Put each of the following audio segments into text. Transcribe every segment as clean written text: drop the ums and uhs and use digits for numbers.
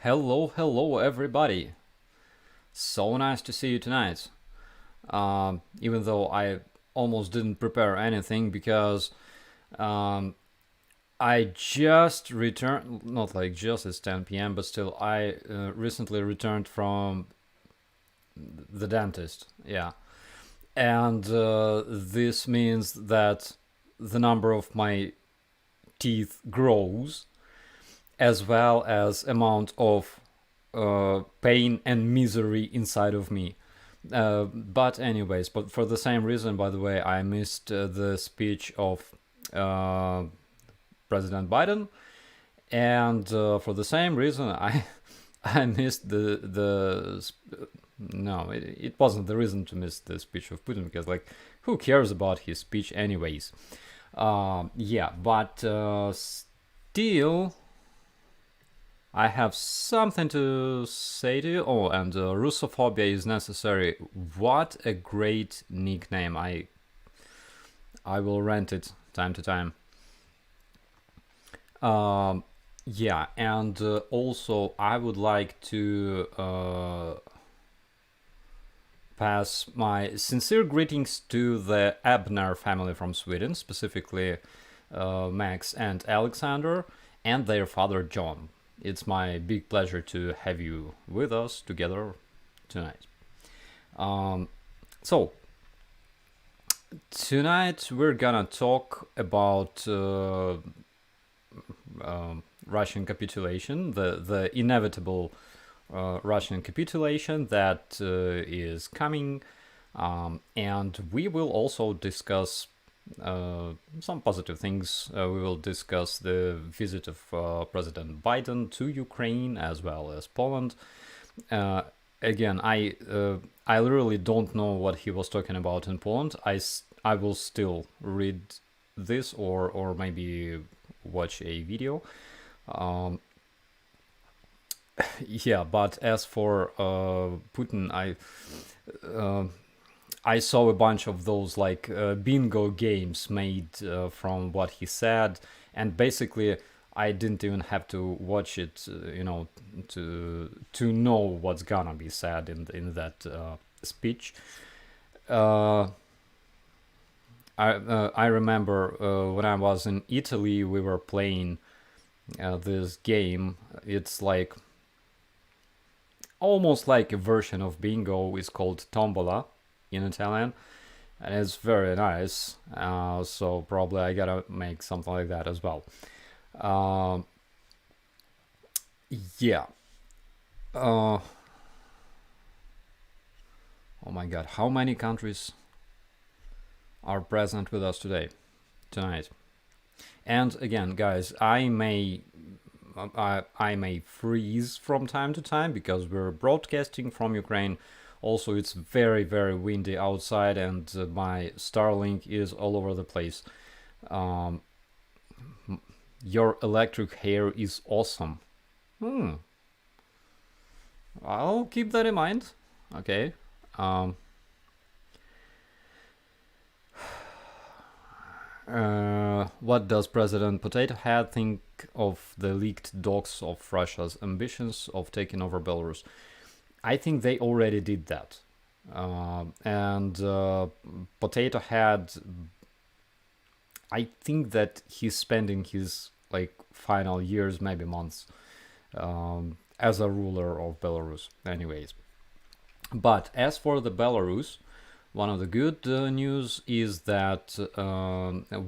Hello, everybody. So nice to see you tonight. Even though I almost didn't prepare anything because um, I just returned, not like just it's 10 p.m., but still, I recently returned from the dentist. Yeah. And this means that the number of my teeth grows as well as amount of pain and misery inside of me. But anyways, but for the same reason, by the way, I missed the speech of uh, President Biden, and for the same reason, I I missed the no, it wasn't the reason to miss the speech of Putin because like who cares about his speech anyways? Yeah, but still I have something to say to you. Oh, and Russophobia is necessary. What a great nickname. I will rent it time to time. Um, yeah, and also I would like to pass my sincere greetings to the Abner family from Sweden, specifically Max and Alexander, and their father John. It's my big pleasure to have you with us together tonight. Um, so, tonight we're gonna talk about Russian capitulation, the inevitable Russian capitulation that is coming, and we will also discuss some positive things. We will discuss the visit of President Biden to Ukraine as well as Poland. Uh, Again, I literally don't know what he was talking about in Poland. I will still read this or maybe watch a video. Um, yeah, but as for Putin, uh, I saw a bunch of those like bingo games made from what he said, and basically I didn't even have to watch it, to know what's gonna be said in that speech. Uh, I remember when I was in Italy, we were playing this game. It's like almost like a version of bingo. It's called tombola in Italian, and it's very nice. So probably I gotta make something like that as well. Um, yeah. Uh, oh my God, how many countries are present with us tonight? And again, guys, I may freeze from time to time because we're broadcasting from Ukraine. Also, it's very windy outside, and my Starlink is all over the place. Um, your electric hair is awesome. Hmm. I'll keep that in mind. Okay. Um, what does President Potato Head think of the leaked docs of Russia's ambitions of taking over Belarus? I think they already did that. And Potato Head, I think that he's spending his like final years, maybe months, as a ruler of Belarus. Anyways, but as for the Belarus, one of the good news is that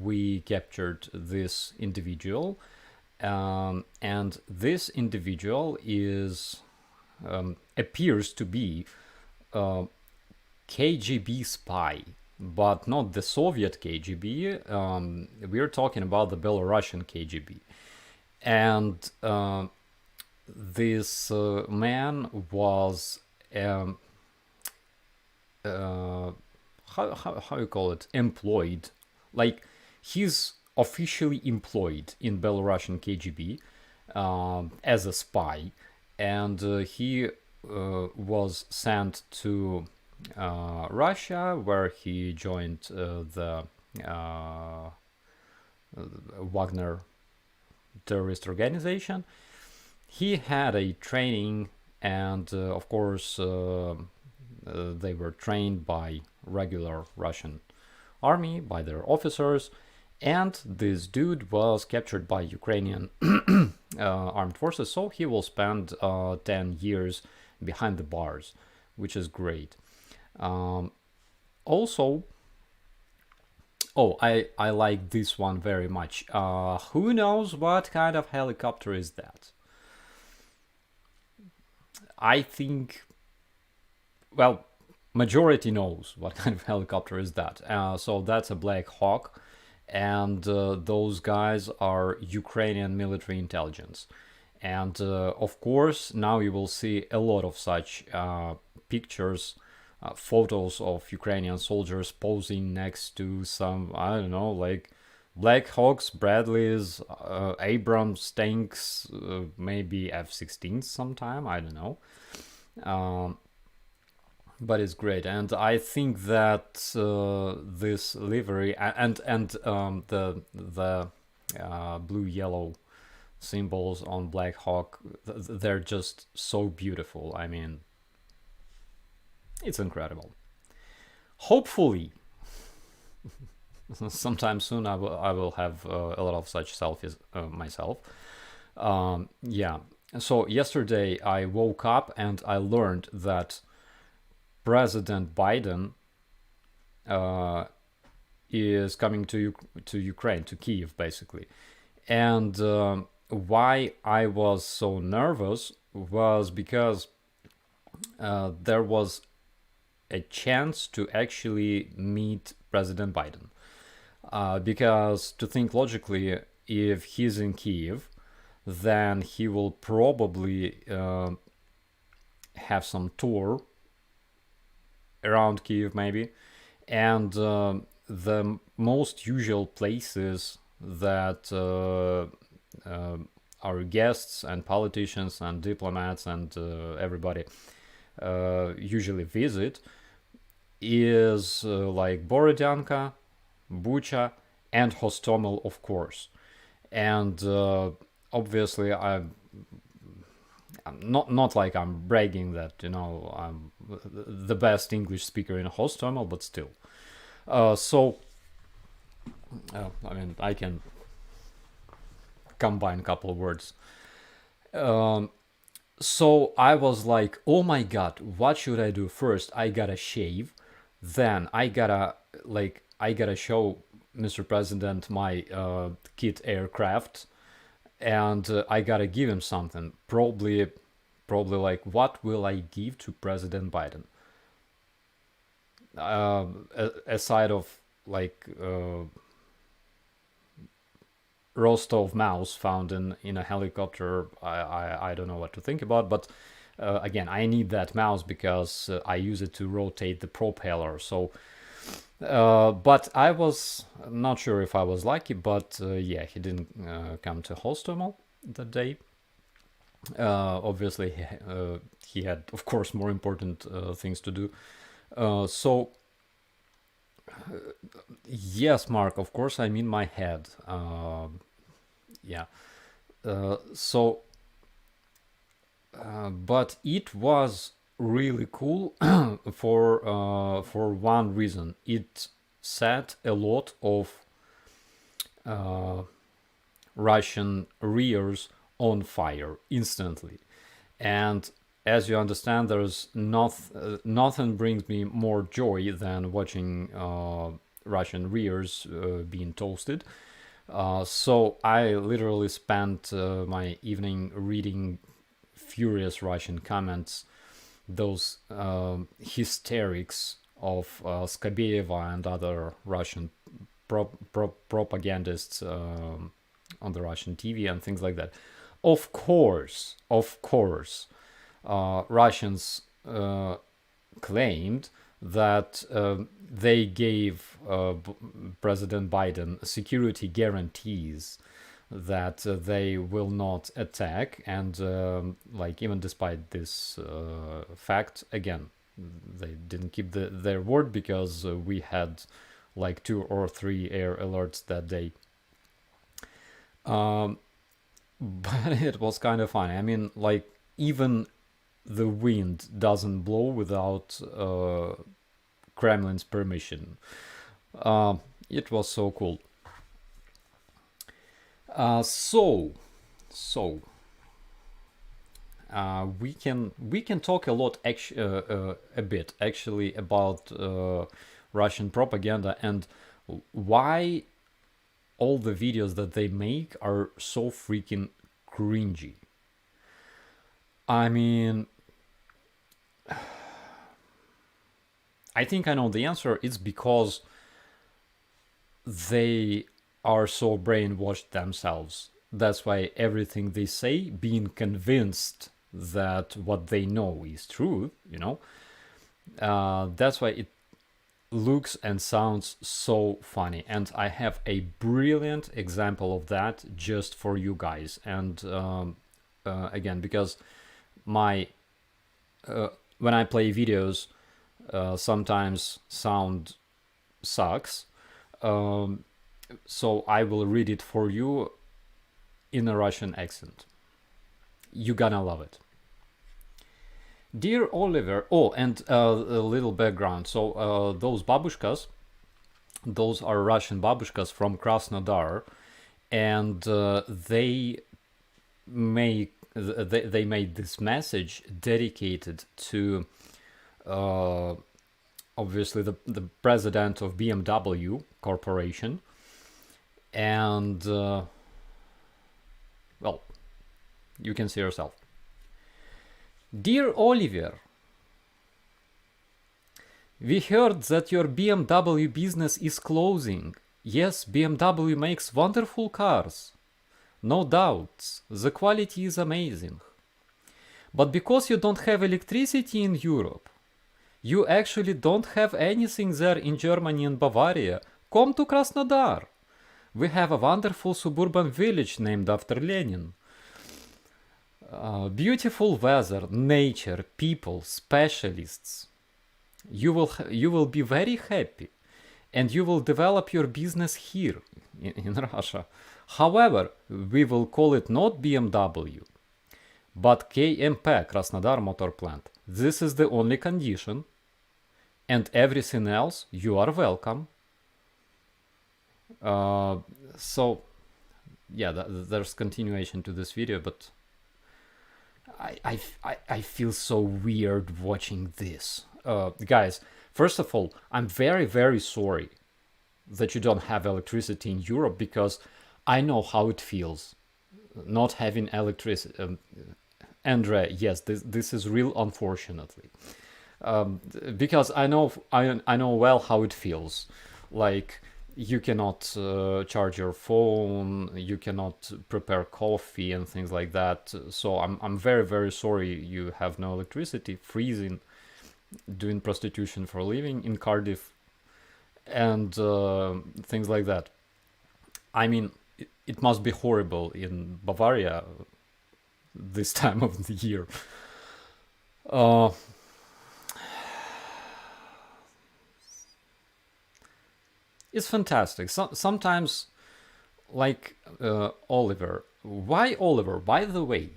we captured this individual, and this individual is appears to be a KGB spy, but not the Soviet KGB. We're talking about the Belarusian KGB, and this man was how you call it, employed, like he's officially employed in Belarusian KGB as a spy, and he was sent to Russia, where he joined the Wagner terrorist organization, he had a training, and of course, they were trained by regular Russian army, by their officers, and this dude was captured by Ukrainian armed forces, so he will spend 10 years behind the bars, which is great. Um, Also, oh, I like this one very much. Who knows what kind of helicopter is that? I think, well, majority knows what kind of helicopter is that. So that's a Black Hawk, and those guys are Ukrainian military intelligence. And of course, now you will see a lot of such pictures, photos of Ukrainian soldiers posing next to some, I don't know, like Black Hawks, Bradleys, Abrams tanks, maybe F-16s sometime, I don't know. Um, but it's great, and I think that this livery and the blue yellow symbols on Black Hawk, they're just so beautiful. I mean, it's incredible. Hopefully, sometime soon I will have a lot of such selfies myself. Yeah. So yesterday I woke up and I learned that President Biden uh, is coming to Ukraine, to Kiev, basically. And why I was so nervous was because there was a chance to actually meet President Biden. Because to think logically, if he's in Kiev, then he will probably have some tour around Kiev, maybe. And the most usual places that our guests and politicians and diplomats and everybody usually visit is like Borodyanka, Bucha, and Hostomel, of course. And obviously, I'm not like I'm bragging that I'm the best English speaker in Hostomel, but still. So I mean, I can combine a couple of words. Um, so I was like, oh my god, what should I do? First, I gotta shave. Then I gotta show Mr. President my kit aircraft, and I gotta give him something. Probably like, what will I give to President Biden? Aside of like Rostov mouse found in a helicopter, I don't know what to think about. But again, I need that mouse because I use it to rotate the propeller. So, but I was not sure if I was lucky. But yeah, he didn't come to Hostomel that day. Obviously, he had, of course, more important things to do. So yes, Mark, of course, I'm in my head. Yeah. So, but it was really cool for one reason. It set a lot of uh, Russian rears on fire instantly, and as you understand, there's nothing brings me more joy than watching Russian rears being toasted. So I literally spent my evening reading furious Russian comments, those hysterics of Skabeyeva and other Russian propagandists on the Russian TV and things like that. Of course, Russians claimed that they gave President Biden security guarantees that they will not attack, and like, even despite this fact, again, they didn't keep their word, because we had like 2 or 3 air alerts that day. Um, but it was kind of funny. I mean, like, even the wind doesn't blow without Kremlin's permission. It was so cool. So we can talk a lot, a bit actually, about Russian propaganda and why all the videos that they make are so freaking cringy. I mean, I think I know the answer. It's because they are so brainwashed themselves. That's why everything they say, being convinced that what they know is true, that's why it looks and sounds so funny. And I have a brilliant example of that just for you guys. And again, because my when I play videos, sometimes sound sucks. So I will read it for you in a Russian accent. You're gonna love it. Dear Oliver, oh, and a little background. So those babushkas, those are Russian babushkas from Krasnodar, and they made this message dedicated to obviously the president of BMW Corporation, and well, you can see yourself. Dear Oliver, we heard that your BMW business is closing. Yes, BMW makes wonderful cars. No doubts, the quality is amazing. But because you don't have electricity in Europe, you actually don't have anything there in Germany and Bavaria, come to Krasnodar. We have a wonderful suburban village named after Lenin. Beautiful weather, nature, people, specialists. You will be very happy, and you will develop your business here in Russia. However, we will call it not BMW, but KMP, Krasnodar Motor Plant. This is the only condition, and everything else, you are welcome. So, yeah, there's continuation to this video, but I feel so weird watching this. Guys, first of all, I'm very, very sorry that you don't have electricity in Europe, because I know how it feels not having electricity. Andre, yes, this is real, unfortunately, because I know well how it feels. Like, you cannot charge your phone, you cannot prepare coffee and things like that. So I'm very, very sorry you have no electricity, freezing, doing prostitution for a living in Cardiff, and things like that. I mean, it must be horrible in Bavaria this time of the year. Uh, it's fantastic. Sometimes, like Oliver. Why Oliver? By the way,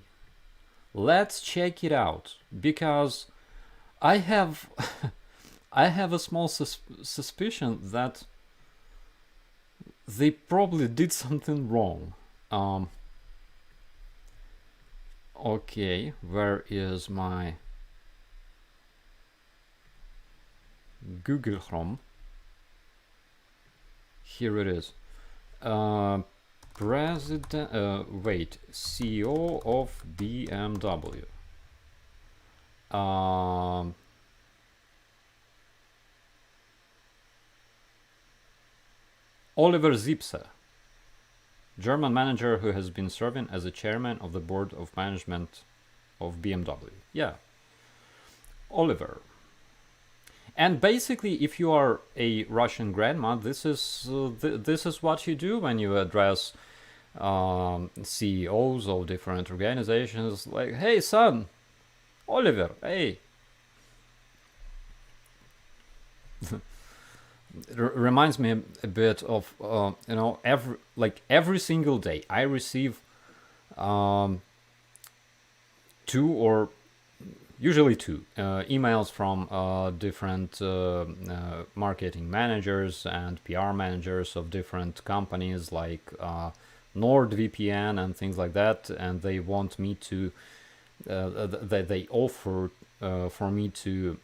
let's check it out, because I have I have a small suspicion that they probably did something wrong. Okay, where is my Google Chrome? Here it is. Wait, CEO of BMW. Oliver Zipse, German manager who has been serving as a chairman of the board of management of BMW. Yeah, Oliver. And basically, if you are a Russian grandma, this is what you do when you address CEOs of different organizations. Like, hey, son, Oliver, hey. It reminds me a bit of every single day I receive um, two or usually two emails from different marketing managers and PR managers of different companies like NordVPN and things like that, and they want me to they offer for me to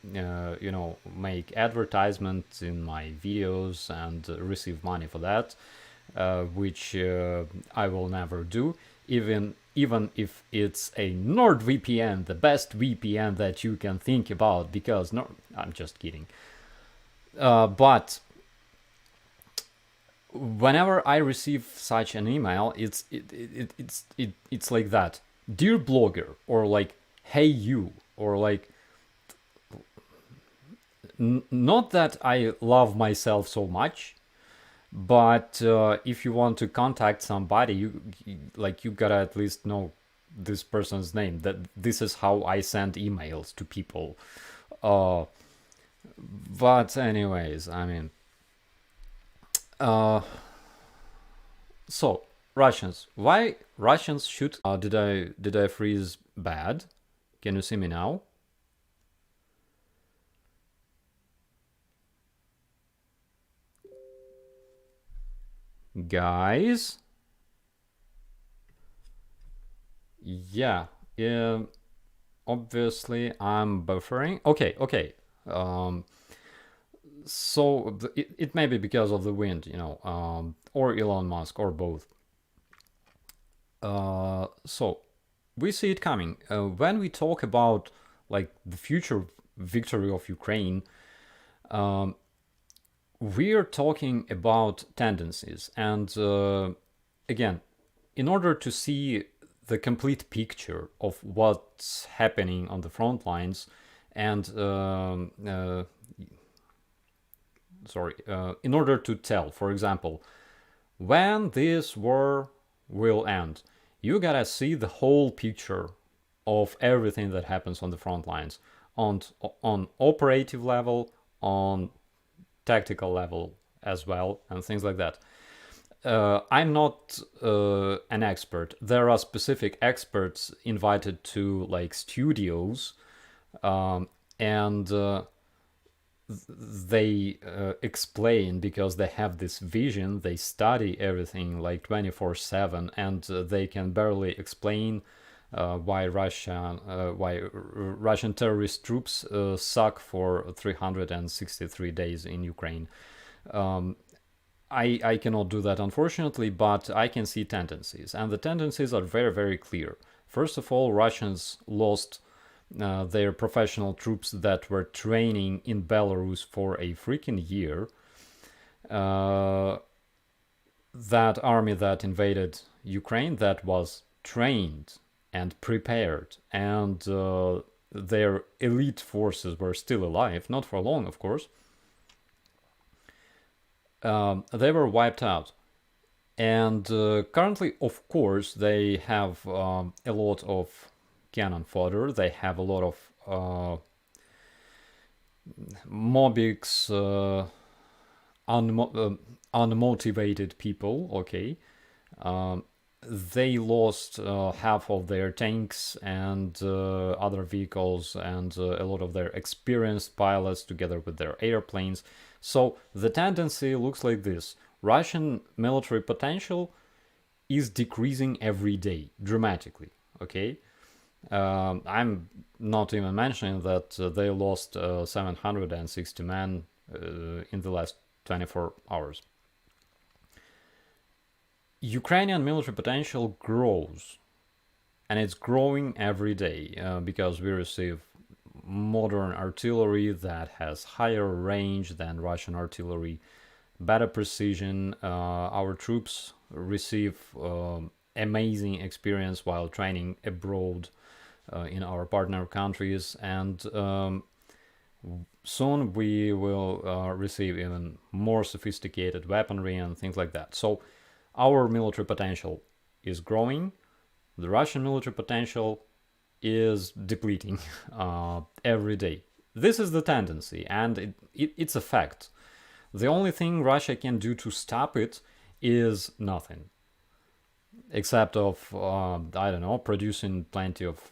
make advertisements in my videos and receive money for that, which I will never do, even if it's a NordVPN, the best VPN that you can think about. Because no, I'm just kidding. But whenever I receive such an email, it's like that, dear blogger, or like, hey you, or like, not that I love myself so much, but if you want to contact somebody, you gotta at least know this person's name. That this is how I send emails to people. Uh, but anyways, I mean, uh, so Russians. Why Russians should? Did I freeze bad? Can you see me now? Guys? Yeah. Obviously, I'm buffering. Okay. Um, so it may be because of the wind, or Elon Musk, or both. So we see it coming. When we talk about like the future victory of Ukraine, um, we are talking about tendencies. And again, in order to see the complete picture of what's happening on the front lines, and in order to tell, for example, when this war will end, you gotta see the whole picture of everything that happens on the front lines, on operative level, on tactical level as well, and things like that. I'm not an expert. There are specific experts invited to like studios, and they explain, because they have this vision. They study everything like 24/7, and they can barely explain why Russian terrorist troops suck for 363 days in Ukraine. I cannot do that, unfortunately, but I can see tendencies, and the tendencies are very, very clear. First of all, Russians lost their professional troops that were training in Belarus for a freaking year. Uh, that army that invaded Ukraine, that was trained and prepared, and their elite forces were still alive, not for long, of course. They were wiped out. And currently, of course, they have a lot of cannon fodder. They have a lot of mobics, unmotivated people. Okay, um, they lost half of their tanks and other vehicles, and a lot of their experienced pilots together with their airplanes. So the tendency looks like this: Russian military potential is decreasing every day dramatically. Okay, I'm not even mentioning that they lost 760 men in the last 24 hours. Ukrainian military potential grows, and it's growing every day because we receive modern artillery that has higher range than Russian artillery, better precision. Our troops receive amazing experience while training abroad in our partner countries, and soon we will receive even more sophisticated weaponry and things like that. So our military potential is growing. The Russian military potential is depleting every day. This is the tendency, and it's a fact. The only thing Russia can do to stop it is nothing. except of I don't know, producing plenty of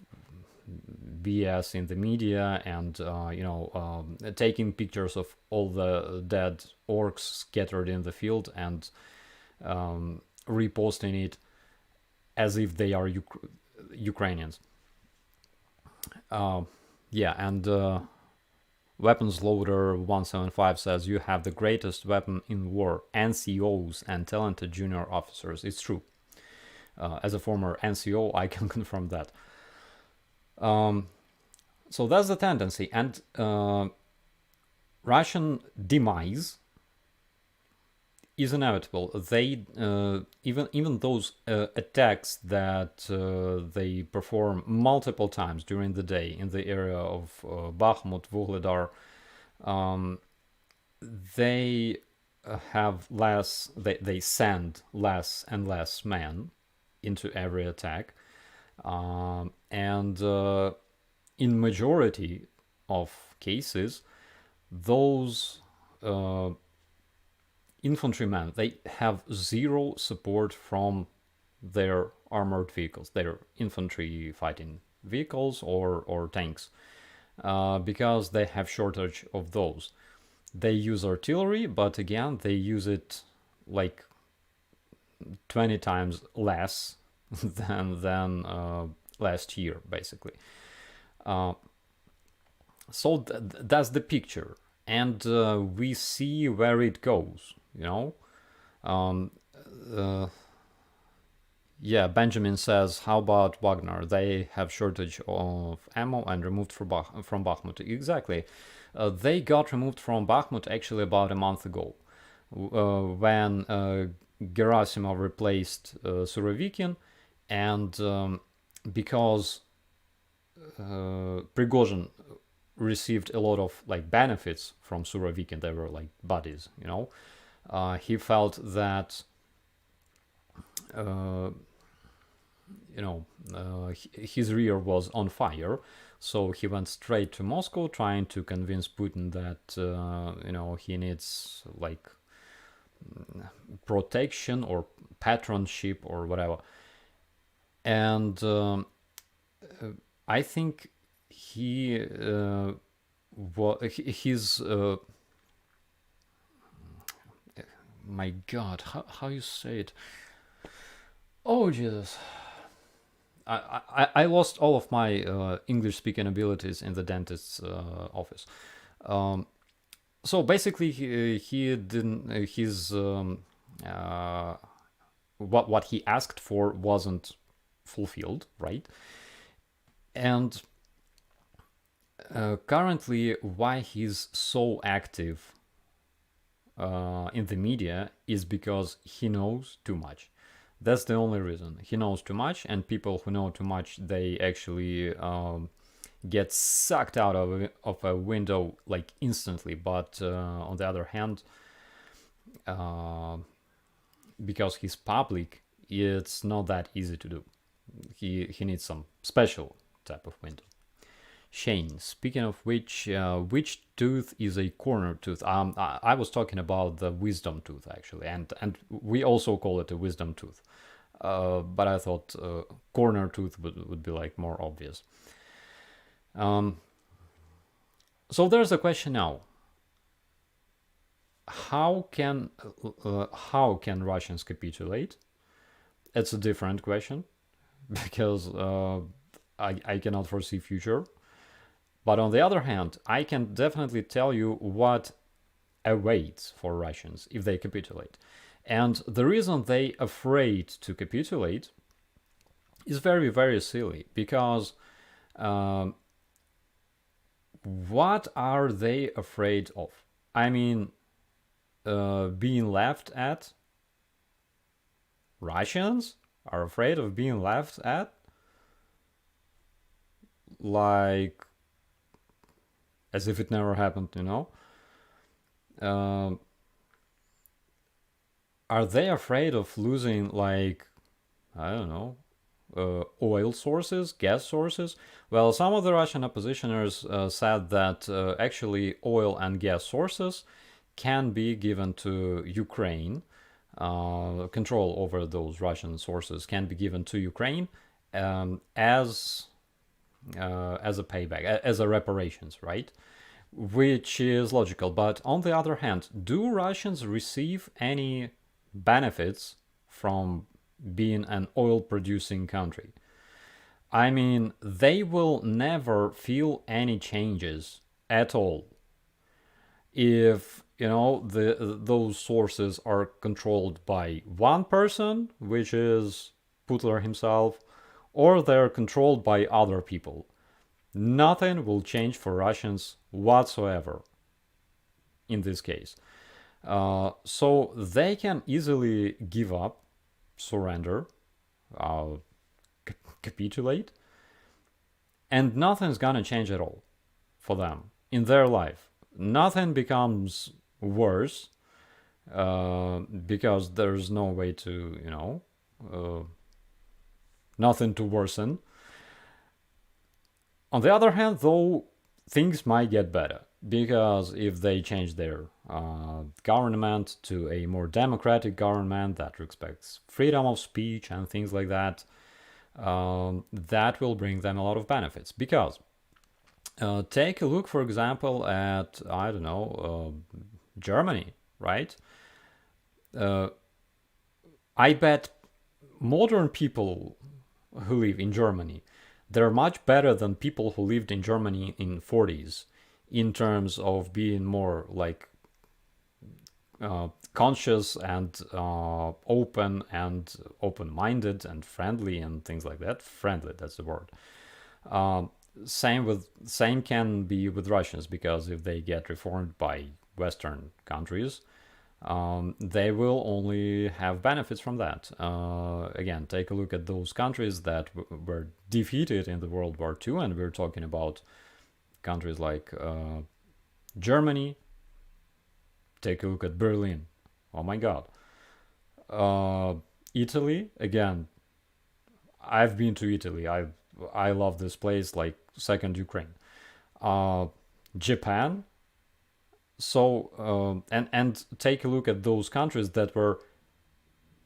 BS in the media and taking pictures of all the dead orcs scattered in the field and reposting it as if they are Ukrainians. Yeah, and Weapons Loader 175 says you have the greatest weapon in war, NCOs and talented junior officers. It's true. As a former NCO, I can confirm that. So that's the tendency, and Russian demise is inevitable. They even those attacks that they perform multiple times during the day in the area of Bakhmut, Vuhledar, they have less. They send less and less men into every attack, and in majority of cases, those infantrymen, they have zero support from their armored vehicles, their infantry fighting vehicles or tanks, because they have shortage of those. They use artillery, but again, they use it like 20 times less than last year, basically. So that's the picture, and we see where it goes. Yeah, Benjamin says, how about Wagner? They have shortage of ammo and removed from Bakhmut. Exactly. They got removed from Bakhmut actually about a month ago, when Gerasimov replaced Surovikin, and because Prigozhin received a lot of like benefits from Surovikin, they were like buddies, he felt that his rear was on fire, so he went straight to Moscow, trying to convince Putin that he needs like protection or patronship or whatever. And I think his my God, how you say it? Oh Jesus! I lost all of my English speaking abilities in the dentist's office. So basically, he didn't his what he asked for wasn't fulfilled, right? And currently, why he's so active in the media is because he knows too much. That's the only reason. He knows too much, and people who know too much, they actually get sucked out of a window like instantly. But on the other hand, because he's public, it's not that easy to do. He needs some special type of window. Shane, speaking of which tooth is a corner tooth? I was talking about the wisdom tooth actually, and we also call it a wisdom tooth. But I thought corner tooth would be like more obvious. So there's a question now. How can Russians capitulate? It's a different question because I cannot foresee future. But on the other hand, I can definitely tell you what awaits for Russians if they capitulate. And the reason they afraid to capitulate is very, very silly, because what are they afraid of? I mean, being laughed at? Russians are afraid of being laughed at? Like, as if it never happened, Are they afraid of losing, like, I don't know, oil sources, gas sources? Well, some of the Russian oppositioners said that actually oil and gas sources can be given to Ukraine control over those Russian sources can be given to Ukraine as a payback, as a reparations, right? Which is logical. But on the other hand, do Russians receive any benefits from being an oil producing country? I mean, they will never feel any changes at all if those sources are controlled by one person, which is Putler himself, or they're controlled by other people. Nothing will change for Russians whatsoever in this case. So they can easily give up, surrender, uh, capitulate, and nothing's gonna change at all for them in their life. Nothing becomes worse because there's no way to, nothing to worsen. On the other hand, though, things might get better because if they change their government to a more democratic government that respects freedom of speech and things like that, that will bring them a lot of benefits. Because take a look, for example, at, I don't know, Germany, right? I bet modern people who live in Germany, they're much better than people who lived in Germany in 40s in terms of being more like conscious and open-minded and friendly and things like that. Friendly, that's the word. Same can be with Russians, because if they get reformed by Western countries, they will only have benefits from that. Again, take a look at those countries that were defeated in the World War II, and we're talking about countries like Germany. Take a look at Berlin. Oh my God. Italy, again, I've been to Italy. I love this place like second Ukraine. Japan. So and take a look at those countries that were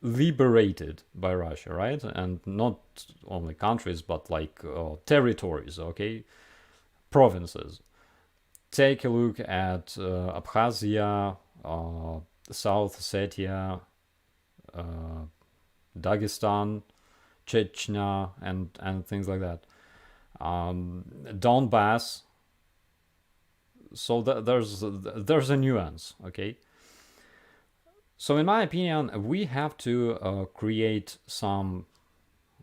liberated by Russia, right? And not only countries, but like territories, okay, provinces. Take a look at Abkhazia, South Ossetia, Dagestan, Chechnya, and things like that. Donbass. So there's a nuance, okay. So in my opinion, we have to create some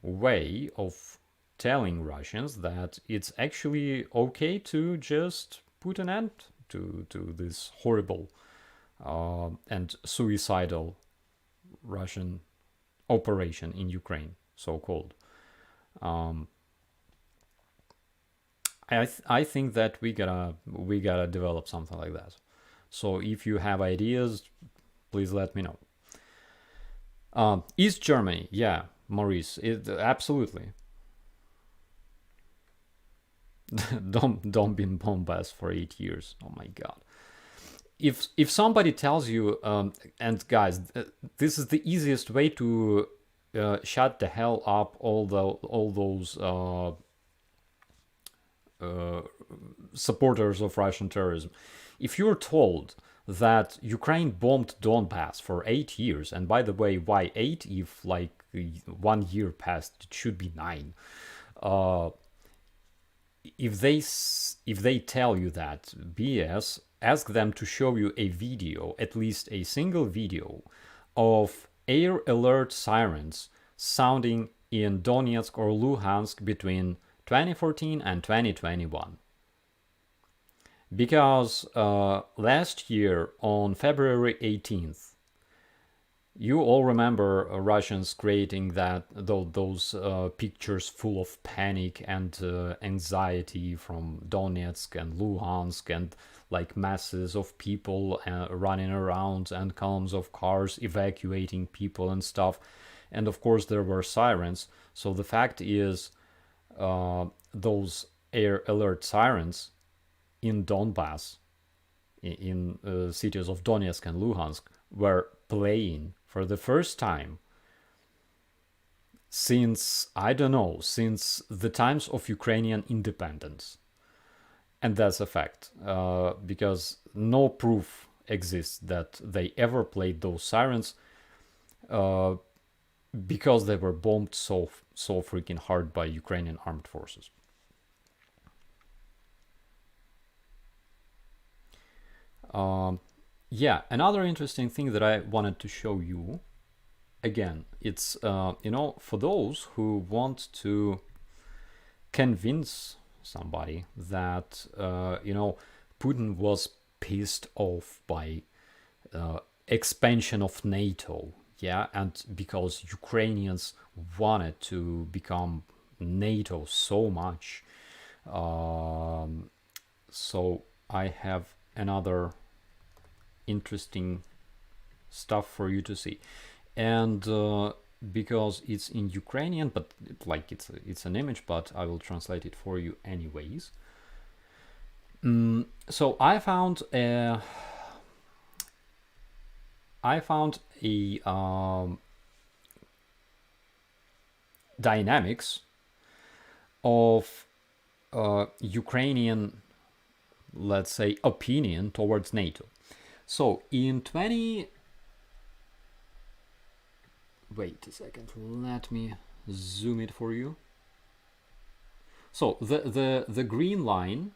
way of telling Russians that it's actually okay to just put an end to this horrible and suicidal Russian operation in Ukraine, so called. I think that we gotta develop something like that. So if you have ideas, please let me know. East Germany, yeah, Maurice, absolutely. Don't be in Donbass for 8 years. Oh my God. If somebody tells you, and guys, this is the easiest way to shut the hell up all those supporters of Russian terrorism. If you're told that Ukraine bombed Donbass for 8 years, and by the way, why 8 if like 1 year passed? It should be 9. If they tell you that BS, ask them to show you a video, at least a single video, of air alert sirens sounding in Donetsk or Luhansk between 2014 and 2021. Because last year on February 18th, you all remember Russians creating those pictures full of panic and anxiety from Donetsk and Luhansk, and like masses of people running around and columns of cars evacuating people and stuff. And of course there were sirens. So the fact is, those air alert sirens in Donbass, in cities of Donetsk and Luhansk, were playing for the first time since, I don't know, since the times of Ukrainian independence. And that's a fact, because no proof exists that they ever played those sirens, uh, because they were bombed so freaking hard by Ukrainian armed forces. Yeah, another interesting thing that I wanted to show you, again, it's for those who want to convince somebody that Putin was pissed off by expansion of NATO, yeah, and because Ukrainians wanted to become NATO so much. So I have another interesting stuff for you to see, and because it's in Ukrainian, but like it's an image, but I will translate it for you anyways. So I found a dynamics of Ukrainian, let's say, opinion towards NATO. So in 20, wait a second, let me zoom it for you. So the green line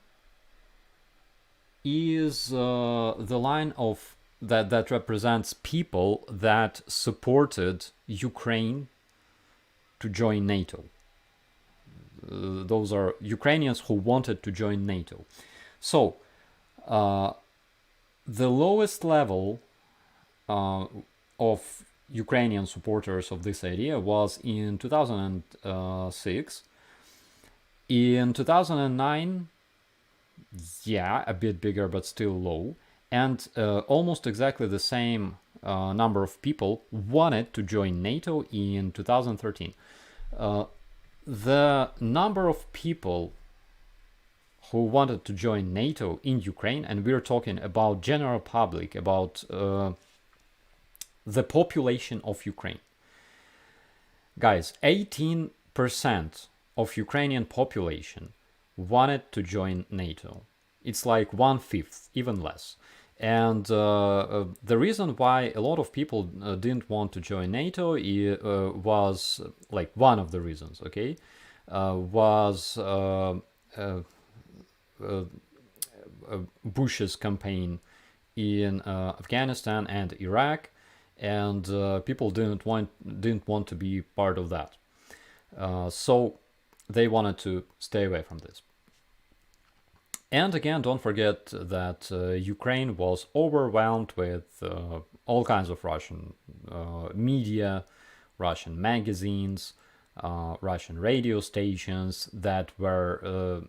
is the line of that represents people that supported Ukraine to join NATO. Those are Ukrainians who wanted to join NATO. So the lowest level of Ukrainian supporters of this idea was in 2006. In 2009, yeah, a bit bigger, but still low. And almost exactly the same number of people wanted to join NATO in 2013. The number of people who wanted to join NATO in Ukraine, and we're talking about general public, about the population of Ukraine. Guys, 18% of Ukrainian population wanted to join NATO. It's like 1/5, even less. And the reason why a lot of people didn't want to join NATO was, like, one of the reasons, okay, was Bush's campaign in Afghanistan and Iraq, and people didn't want to be part of that. So they wanted to stay away from this. And again, don't forget that Ukraine was overwhelmed with all kinds of Russian media, Russian magazines, Russian radio stations that were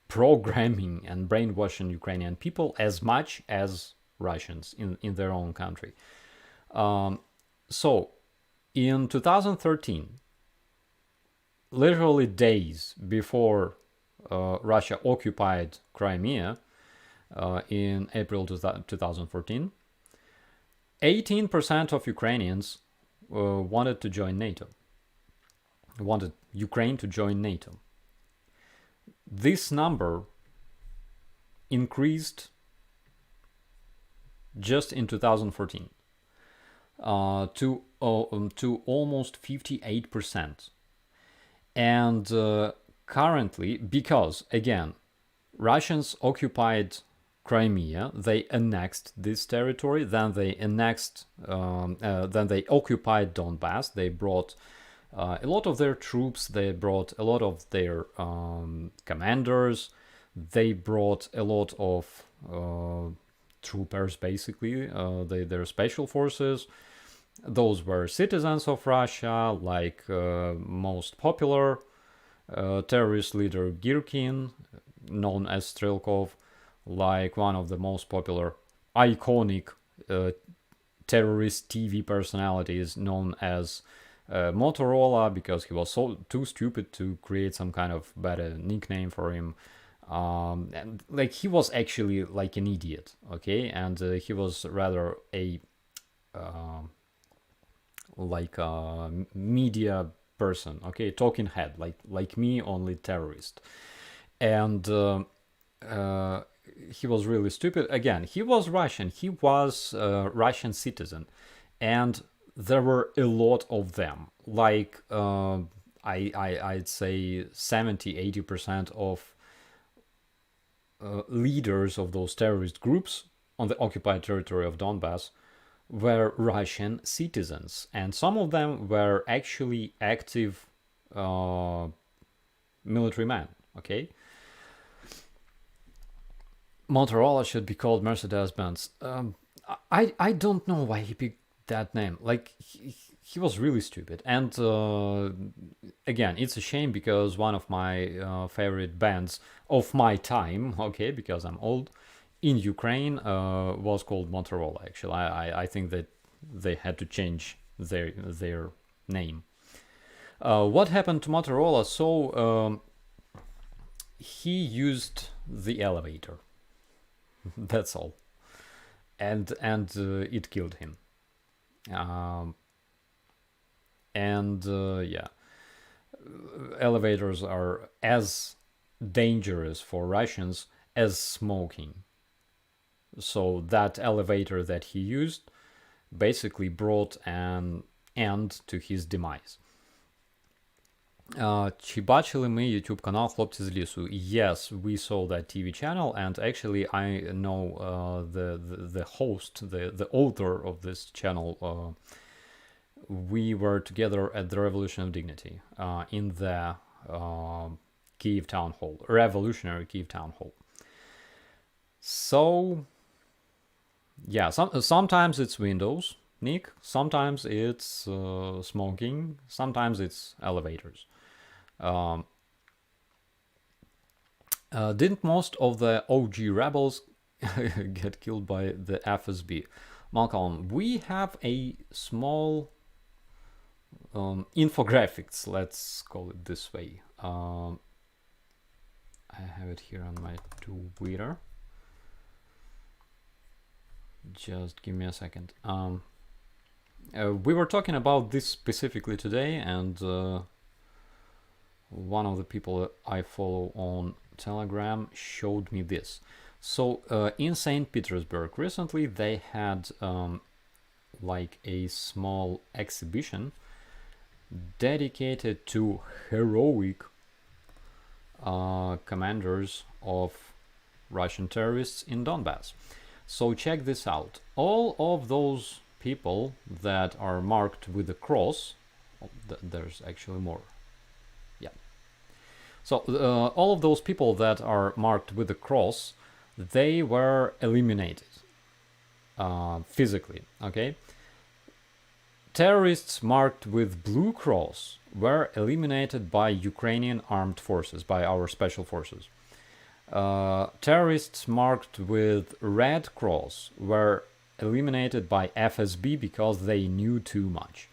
programming and brainwashing Ukrainian people as much as Russians in their own country. So in 2013, literally days before Russia occupied Crimea in April 2014, 18% of Ukrainians wanted to join NATO, wanted Ukraine to join NATO. This number increased just in 2014 to almost 58%. And currently, because again, Russians occupied Crimea, they annexed this territory, then they occupied Donbass. They brought a lot of their troops, they brought a lot of their commanders, they brought a lot of troopers, basically, their special forces. Those were citizens of Russia, like most popular terrorist leader Girkin, known as Strelkov, like one of the most popular iconic terrorist TV personalities known as Motorola, because he was so too stupid to create some kind of better nickname for him. And like, he was actually like an idiot, okay, and he was rather a like a media person, okay, talking head, like me, only terrorist. And uh, he was really stupid. Again, he was Russian. He was a Russian citizen, and there were a lot of them. Like I'd say 70-80% of leaders of those terrorist groups on the occupied territory of Donbass were Russian citizens, and some of them were actually active uh, military men. Okay, Motorola should be called Mercedes-Benz. I don't know why he picked that name. Like he was really stupid. And again, it's a shame because one of my favorite bands of my time, okay, because I'm old, in Ukraine was called Motorola. Actually, I think that they had to change their name. What happened to Motorola? So he used the elevator. That's all, and it killed him. Um, and yeah, elevators are as dangerous for Russians as smoking. So that elevator that he used basically brought an end to his demise. Чи бачили ми YouTube канал Хлопці з лісу? Yes, we saw that TV channel, and actually I know the host, the author of this channel. We were together at the Revolution of Dignity in the Kiev Town Hall, Revolutionary Kiev Town Hall. So, yeah, sometimes it's windows, Nick. Sometimes it's smoking. Sometimes it's elevators. Didn't most of the OG rebels get killed by the FSB? Malcolm, we have a small infographics, let's call it this way. I have it here on my Twitter. Just give me a second. We were talking about this specifically today, and one of the people I follow on Telegram showed me this. So in St. Petersburg recently they had like a small exhibition dedicated to heroic commanders of Russian terrorists in Donbass. So check this out. All of those people that are marked with a cross, there's actually more. Yeah. So all of those people that are marked with a cross, they were eliminated physically, okay? Terrorists marked with blue cross were eliminated by Ukrainian armed forces, by our special forces. Terrorists marked with red cross were eliminated by FSB because they knew too much.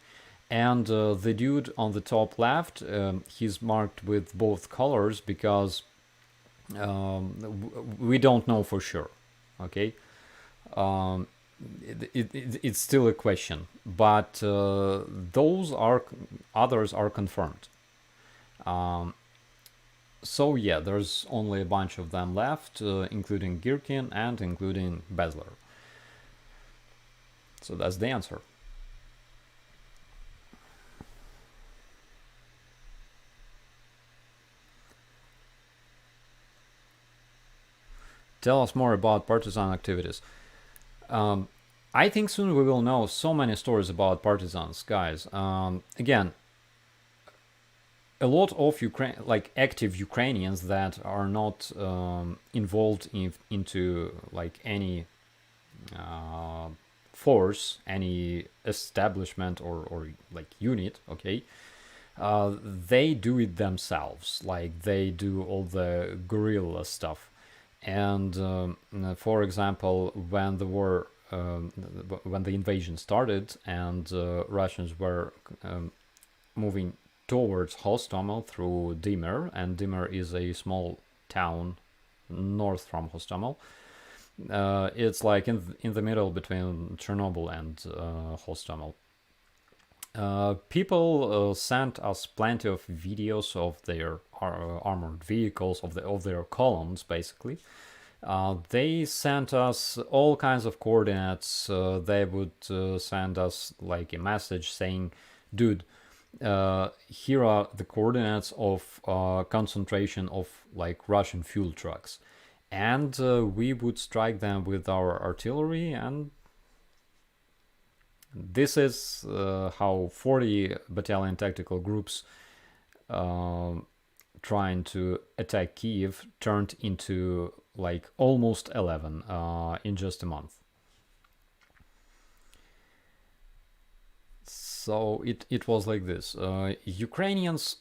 And the dude on the top left, he's marked with both colors because we don't know for sure, okay? It's still a question, but others are confirmed. So yeah, there's only a bunch of them left, including Girkin and including Bezler. So that's the answer. Tell us more about partisan activities. I think soon we will know so many stories about partisans, guys. Again, a lot of active Ukrainians that are not involved into like any force, any establishment or like unit, okay? They do it themselves. Like they do all the guerrilla stuff. And for example, when the war, when the invasion started, and Russians were moving towards Hostomel through Dimir, and Dimir is a small town north from Hostomel. It's like in the middle between Chernobyl and Hostomel. People sent us plenty of videos of their armored vehicles, of their columns, basically. They sent us all kinds of coordinates. They would send us like a message saying, "Dude, here are the coordinates of concentration of like Russian fuel trucks," and we would strike them with our artillery, and this is how 40 battalion tactical groups uh, trying to attack Kiev turned into like almost 11 in just a month. So it was like this. Ukrainians,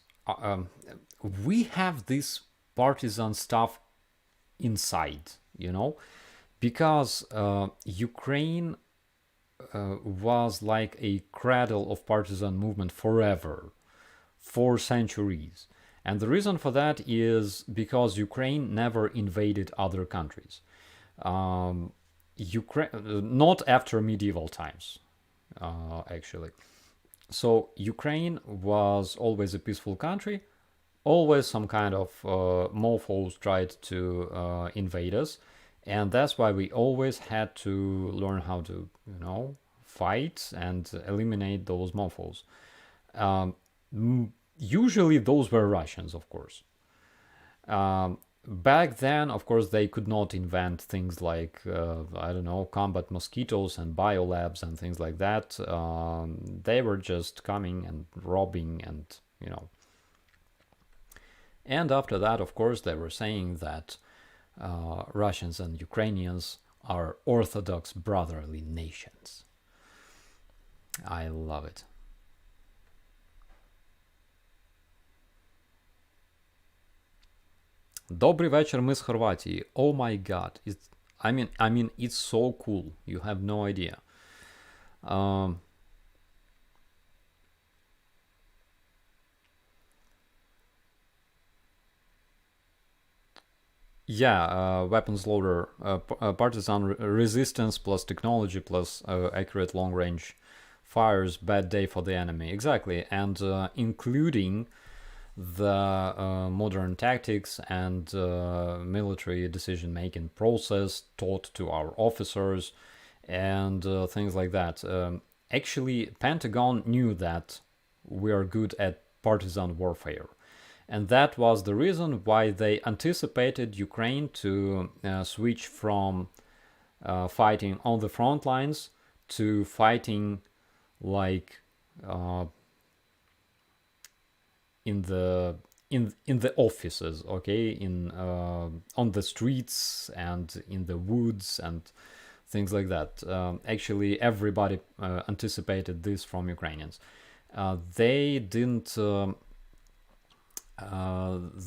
we have this partisan stuff inside, because Ukraine was like a cradle of partisan movement forever, for centuries. And the reason for that is because Ukraine never invaded other countries. Ukraine, not after medieval times, actually. So Ukraine was always a peaceful country. Always some kind of mofos tried to invade us, and that's why we always had to learn how to, fight and eliminate those mofos. Um, Usually those were Russians, of course. Back then, of course, they could not invent things like, I don't know, combat mosquitoes and biolabs and things like that. They were just coming and robbing and, And after that, of course, they were saying that Russians and Ukrainians are Orthodox brotherly nations. I love it. Добрий вечір, ми з Хорватії. Oh my god. I mean, it's so cool. You have no idea. Um, yeah, weapons loader, partisan resistance plus technology plus accurate long range fires, bad day for the enemy. Exactly. And including the modern tactics and military decision making process taught to our officers and things like that. Actually, Pentagon knew that we are good at partisan warfare. And that was the reason why they anticipated Ukraine to switch from fighting on the front lines to fighting like in the offices, okay, in on the streets and in the woods and things like that. Actually, everybody anticipated this from Ukrainians. They didn't.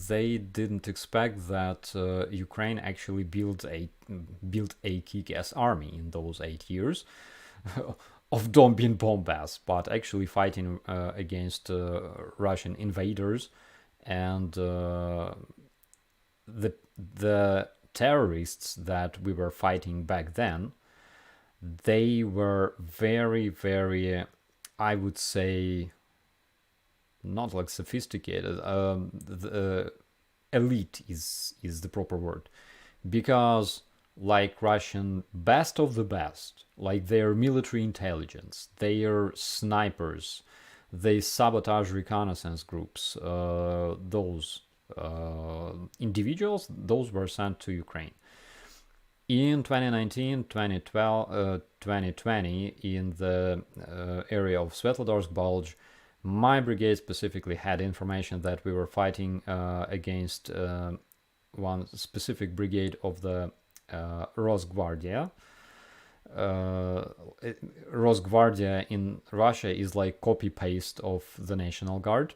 They didn't expect that Ukraine actually built a kick-ass army in those 8 years of Donbin bombast, but actually fighting against Russian invaders and the terrorists that we were fighting back then. They were very, very, I would say, not like sophisticated. The elite is the proper word, because like Russian best of the best, like their military intelligence, their snipers, they sabotage reconnaissance groups. Those individuals, those were sent to Ukraine. In 2019, 2012, 2020, in the area of Svetlodarsk Bulge, my brigade specifically had information that we were fighting against one specific brigade of the Rosgvardia. Rosgvardia in Russia is like copy paste of the National Guard,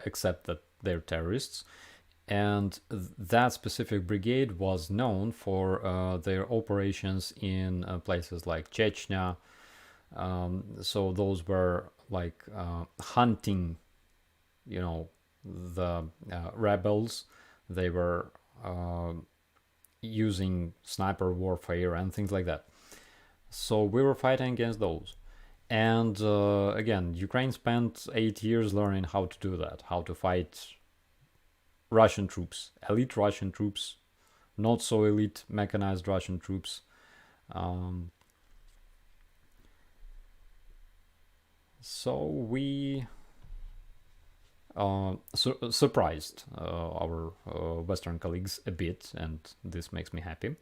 except that they're terrorists. And that specific brigade was known for their operations in places like Chechnya. So those were like hunting, the rebels. They were using sniper warfare and things like that. So we were fighting against those. And again, Ukraine spent 8 years learning how to do that, how to fight Russian troops, elite Russian troops, not so elite mechanized Russian troops. Um, so we surprised our Western colleagues a bit, and this makes me happy.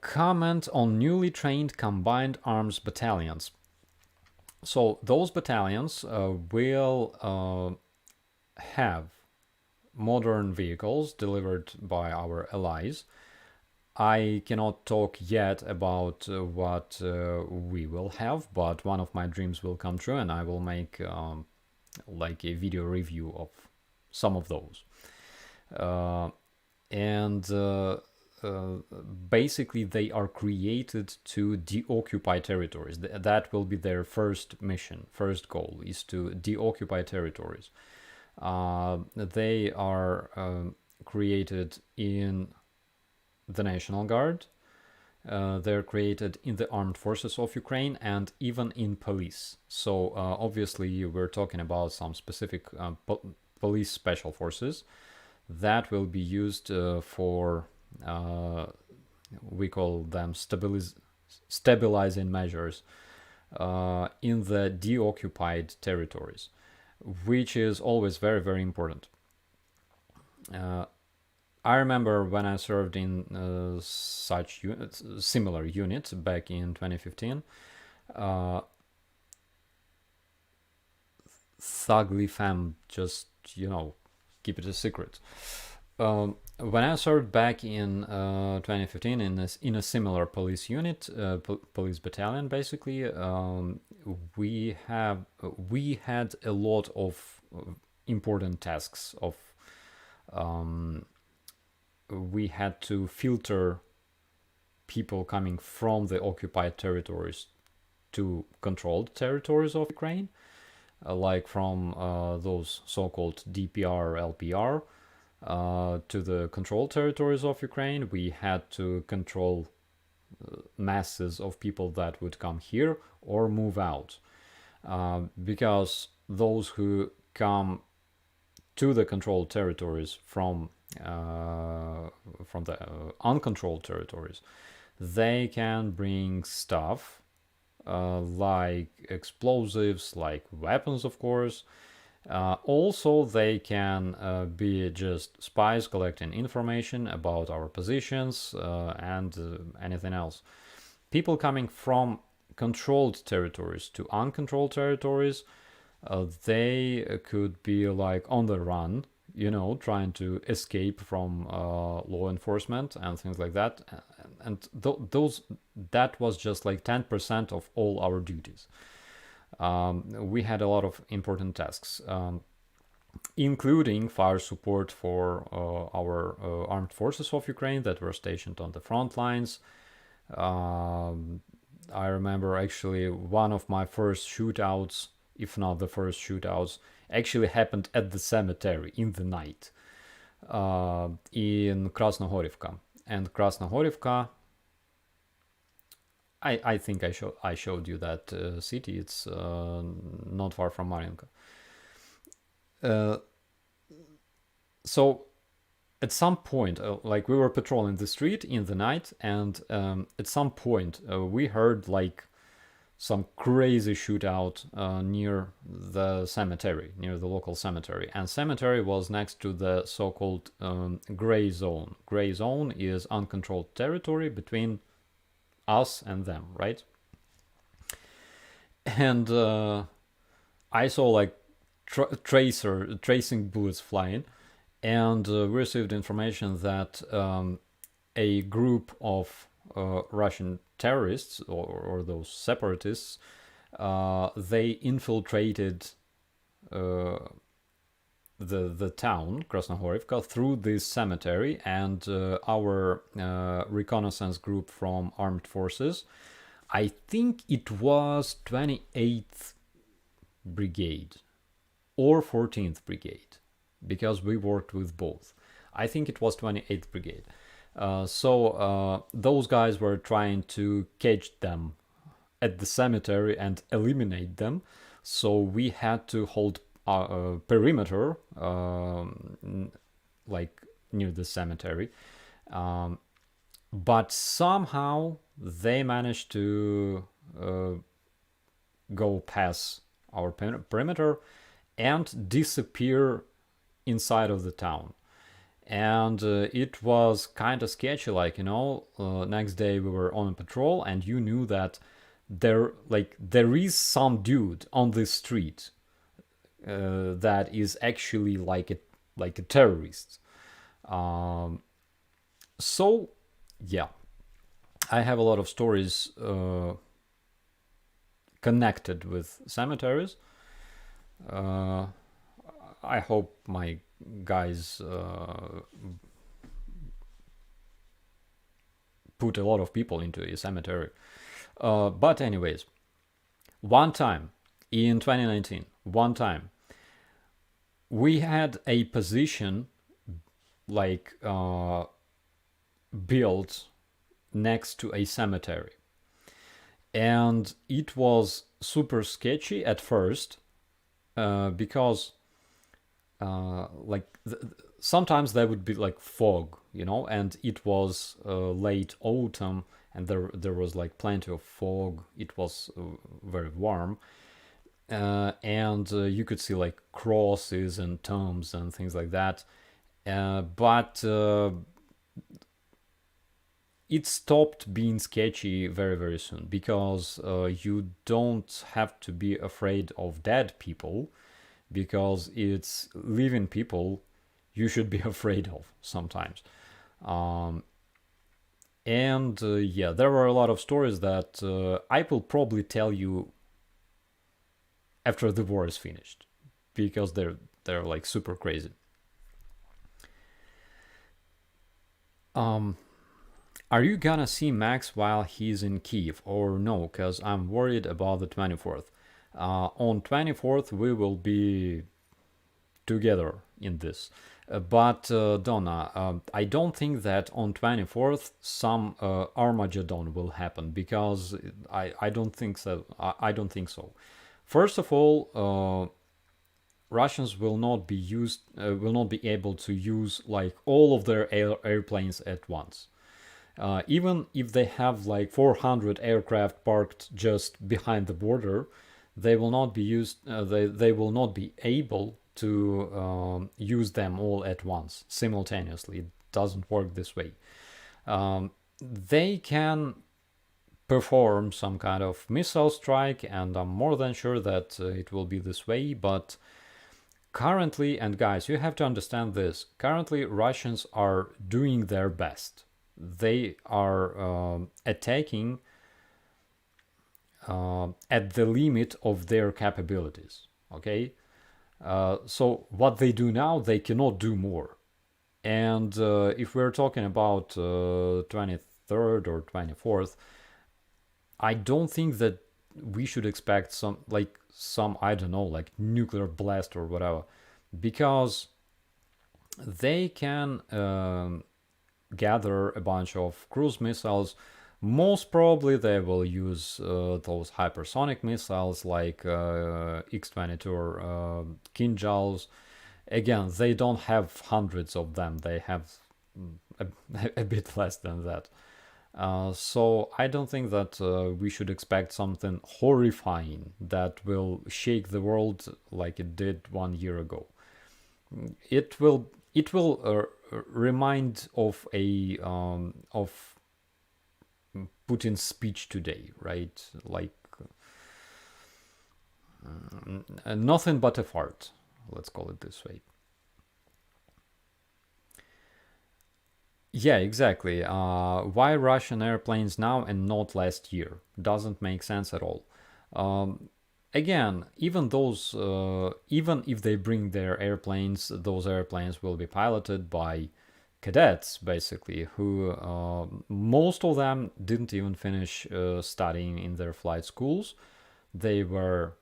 Comment on newly trained combined arms battalions. So those battalions will have modern vehicles delivered by our allies. I cannot talk yet about what we will have, but one of my dreams will come true, and I will make like a video review of some of those. And basically, they are created to deoccupy territories. That will be their first mission, first goal is to deoccupy territories. They are created in the National Guard. They're created in the armed forces of Ukraine and even in police. So obviously we're talking about some specific police special forces that will be used for, we call them stabilizing measures in the deoccupied territories, which is always very, very important. I remember when I served in such similar units back in 2015. Thugly fam, just keep it a secret. When I served back in 2015 in a similar police unit, police battalion, basically, we had a lot of important tasks. We had to filter people coming from the occupied territories to controlled territories of Ukraine, like from those so-called DPR, LPR, to the controlled territories of Ukraine. We had to control masses of people that would come here or move out, because those who come to the controlled territories from the uncontrolled territories, they can bring stuff like explosives, like weapons, of course. Also, they can be just spies collecting information about our positions and anything else. People coming from controlled territories to uncontrolled territories, they could be like on the run, trying to escape from law enforcement and things like that. And that was just like 10% of all our duties. We had a lot of important tasks, including fire support for our armed forces of Ukraine that were stationed on the front lines. I remember actually one of my first shootouts, if not the first shootouts, actually happened at the cemetery in the night in Krasnohorivka. And Krasnohorivka, I think I showed you that city. It's not far from Mariinka. So at some point, like we were patrolling the street in the night, and at some point we heard like some crazy shootout near the cemetery, near the local cemetery. And cemetery was next to the so-called gray zone. Gray zone is uncontrolled territory between us and them, right? And I saw like tracing bullets flying, and we received information that a group of Russian terrorists or those separatists, they infiltrated the town Krasnohorivka through this cemetery, and our reconnaissance group from armed forces, I think it was 28th Brigade or 14th Brigade, because we worked with both. I think it was 28th Brigade. So those guys were trying to catch them at the cemetery and eliminate them. So we had to hold a perimeter, like near the cemetery. Um, but somehow they managed to uh, go past our perimeter and disappear inside of the town. And it was kind of sketchy, like, next day we were on a patrol and you knew that there is some dude on this street that is actually like a terrorist. um, so yeah, I have a lot of stories connected with cemeteries. uh, I hope my guys put a lot of people into a cemetery. But anyways, one time in 2019, one time we had a position like built next to a cemetery, and it was super sketchy at first because sometimes there would be like fog, and it was late autumn, and there was like plenty of fog. It was very warm, and you could see like crosses and tombs and things like that. But it stopped being sketchy very, very soon because you don't have to be afraid of dead people, because it's living people you should be afraid of sometimes. Um, and yeah, there were a lot of stories that I will probably tell you after the war is finished, because they're like super crazy. Um, are you gonna see Max while he's in Kiev or no? Cause I'm worried about the 24th. On 24th we will be together in this. But Donna, I don't think that on 24th some Armageddon will happen, because I don't think so. I don't think so. First of all, Russians will not be able to use like all of their airplanes at once. Even if they have like 400 aircraft parked just behind the border, they will not be used. They will not be able to use them all at once simultaneously. It doesn't work this way. They can perform some kind of missile strike, and I'm more than sure that it will be this way. But currently, and guys, you have to understand this, currently Russians are doing their best. They are attacking at the limit of their capabilities. Okay, so what they do now, they cannot do more. And if we're talking about 23rd or 24th, I don't think that we should expect some I don't know, like nuclear blast or whatever, because they can gather a bunch of cruise missiles. Most probably they will use those hypersonic missiles like X-22 or Kinjals. Again, they don't have hundreds of them. They have a, a bit less than that. So I don't think that we should expect something horrifying that will shake the world like it did 1 year ago. It will remind of Putin's speech today, right? Like nothing but a fart. Let's call it this way. Yeah, exactly. Why Russian airplanes now and not last year? Doesn't make sense at all. Um, Again, even if they bring their airplanes, those airplanes will be piloted by cadets, basically, who most of them didn't even finish studying in their flight schools. They were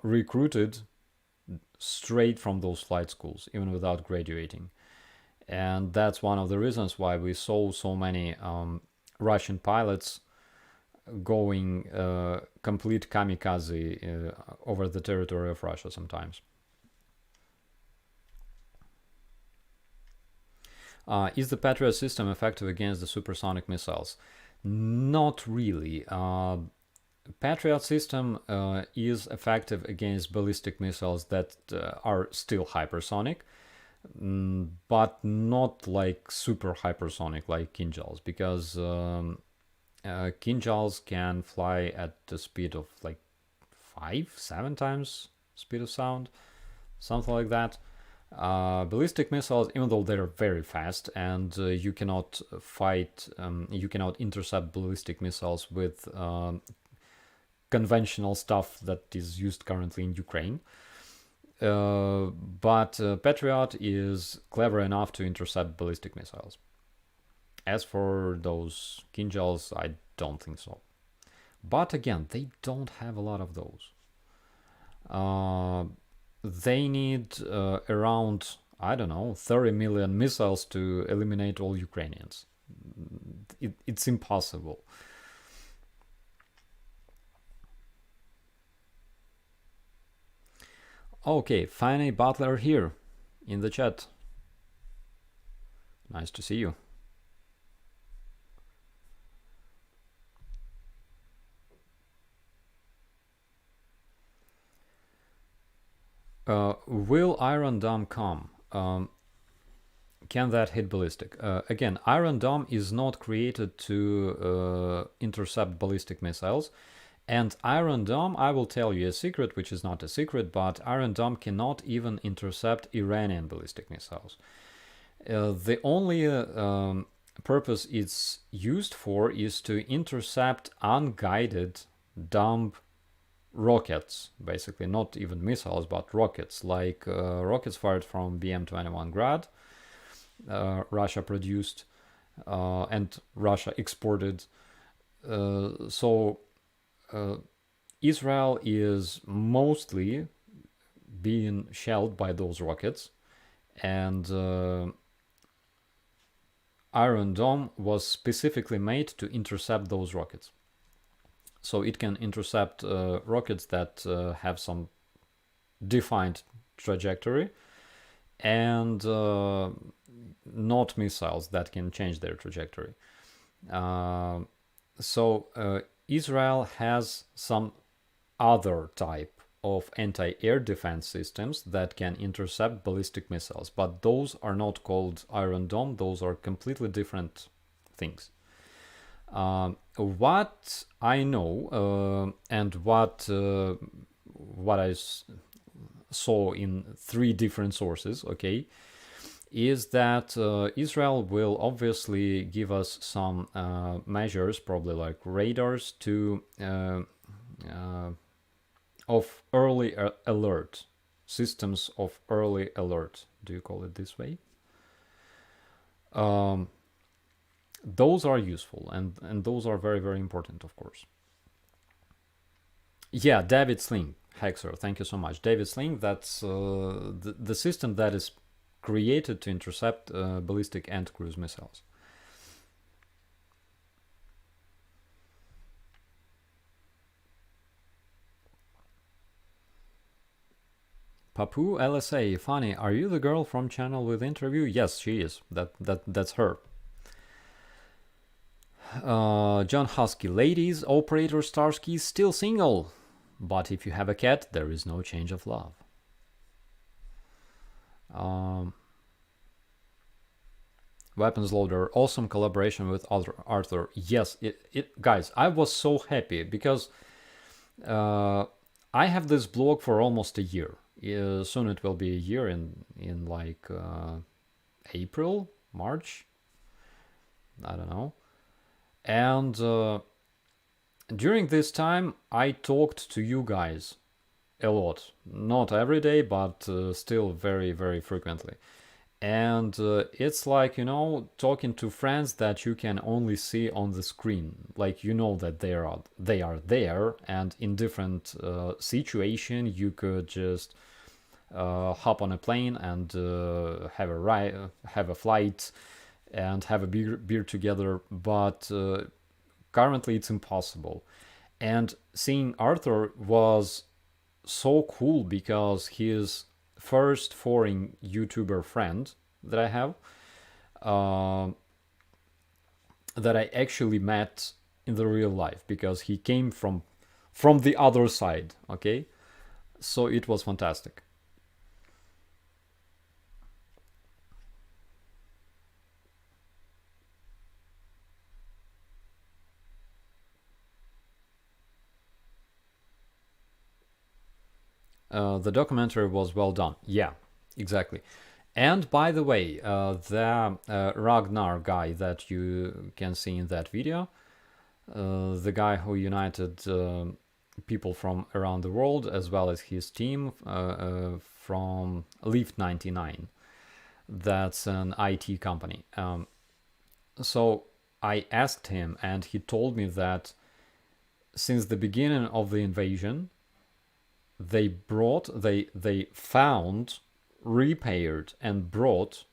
recruited straight from those flight schools, even without graduating. And that's one of the reasons why we saw so many Russian pilots going complete kamikaze over the territory of Russia sometimes. Is the Patriot system effective against the supersonic missiles? Not really. Patriot system is effective against ballistic missiles that are still hypersonic, but not like super hypersonic like Kinjals, because Kinjals can fly at the speed of like 5, 7 times speed of sound, something like that. Ballistic missiles, even though they're very fast, and you cannot you cannot intercept ballistic missiles with conventional stuff that is used currently in Ukraine. But Patriot is clever enough to intercept ballistic missiles. As for those Kinjals, I don't think so. But again, they don't have a lot of those. They need around, I don't know, 30 million missiles to eliminate all Ukrainians. It's impossible. Okay, Fanny Butler here in the chat. Nice to see you. Will Iron Dome come? Can that hit ballistic? Again, Iron Dome is not created to intercept ballistic missiles. And Iron Dome, I will tell you a secret, which is not a secret, but Iron Dome cannot even intercept Iranian ballistic missiles. The only purpose it's used for is to intercept unguided dumb rockets, basically, not even missiles, but rockets, like rockets fired from BM-21 Grad, Russia produced and Russia exported. So Israel is mostly being shelled by those rockets, and Iron Dome was specifically made to intercept those rockets. So it can intercept rockets that have some defined trajectory, and not missiles that can change their trajectory. So Israel has some other type of anti-air defense systems that can intercept ballistic missiles, but those are not called Iron Dome. Those are completely different things. What I know and what I saw in 3 different sources, okay, is that Israel will obviously give us some measures, probably like radars, to of early alert, systems of early alert. Do you call it this way? Those are useful, and those are very, very important, of course. Yeah, David Sling, Hexer, thank you so much. David Sling, that's the system that is created to intercept ballistic and cruise missiles. Papu LSA, funny, are you the girl from channel with interview? Yes, she is. That's her. John Husky, ladies, operator Starsky still single. But if you have a cat, there is no change of love. Weapons Loader, awesome collaboration with Arthur. Yes, guys, I was so happy because I have this blog for almost a year. Soon it will be a year in like April, March. I don't know. And during this time, I talked to you guys a lot. Not every day, but still very, very frequently. And it's like, talking to friends that you can only see on the screen. Like, that they are there, and in different situation, you could just hop on a plane and have a ride, have a flight, and have a beer together. But Currently, it's impossible. And seeing Arthur was so cool because his first foreign YouTuber friend that I have, uh, that I actually met in the real life because he came from the other side. Okay, so it was fantastic. The documentary was well done. Yeah, exactly. And by the way, the Ragnar guy that you can see in that video, the guy who united people from around the world, as well as his team from Lift 99. That's an IT company. So I asked him, and he told me that since the beginning of the invasion, they found, repaired, and brought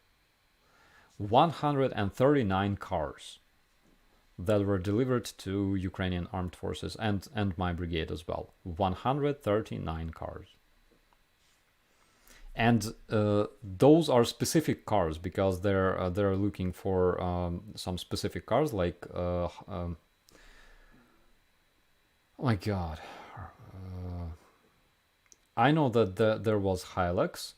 139 cars that were delivered to Ukrainian armed forces and my brigade as well. 139 cars. And those are specific cars because they're looking for some specific cars like oh my god, I know that there was Hilux,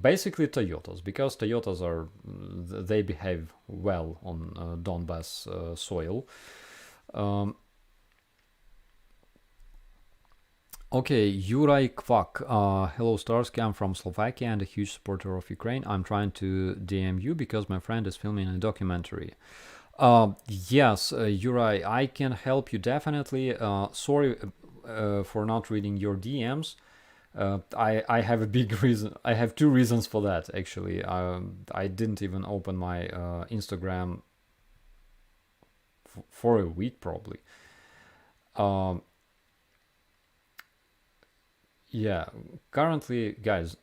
basically Toyotas, because Toyotas are they behave well on Donbass soil. Um, okay, Juraj Kvak. Hello, Starsky. I'm from Slovakia and a huge supporter of Ukraine. I'm trying to DM you because my friend is filming a documentary. Yes, Juraj, I can help you definitely. Sorry for not reading your DMs. I have a big reason. I have two reasons for that actually. I didn't even open my Instagram for a week probably. Um, yeah, currently, guys,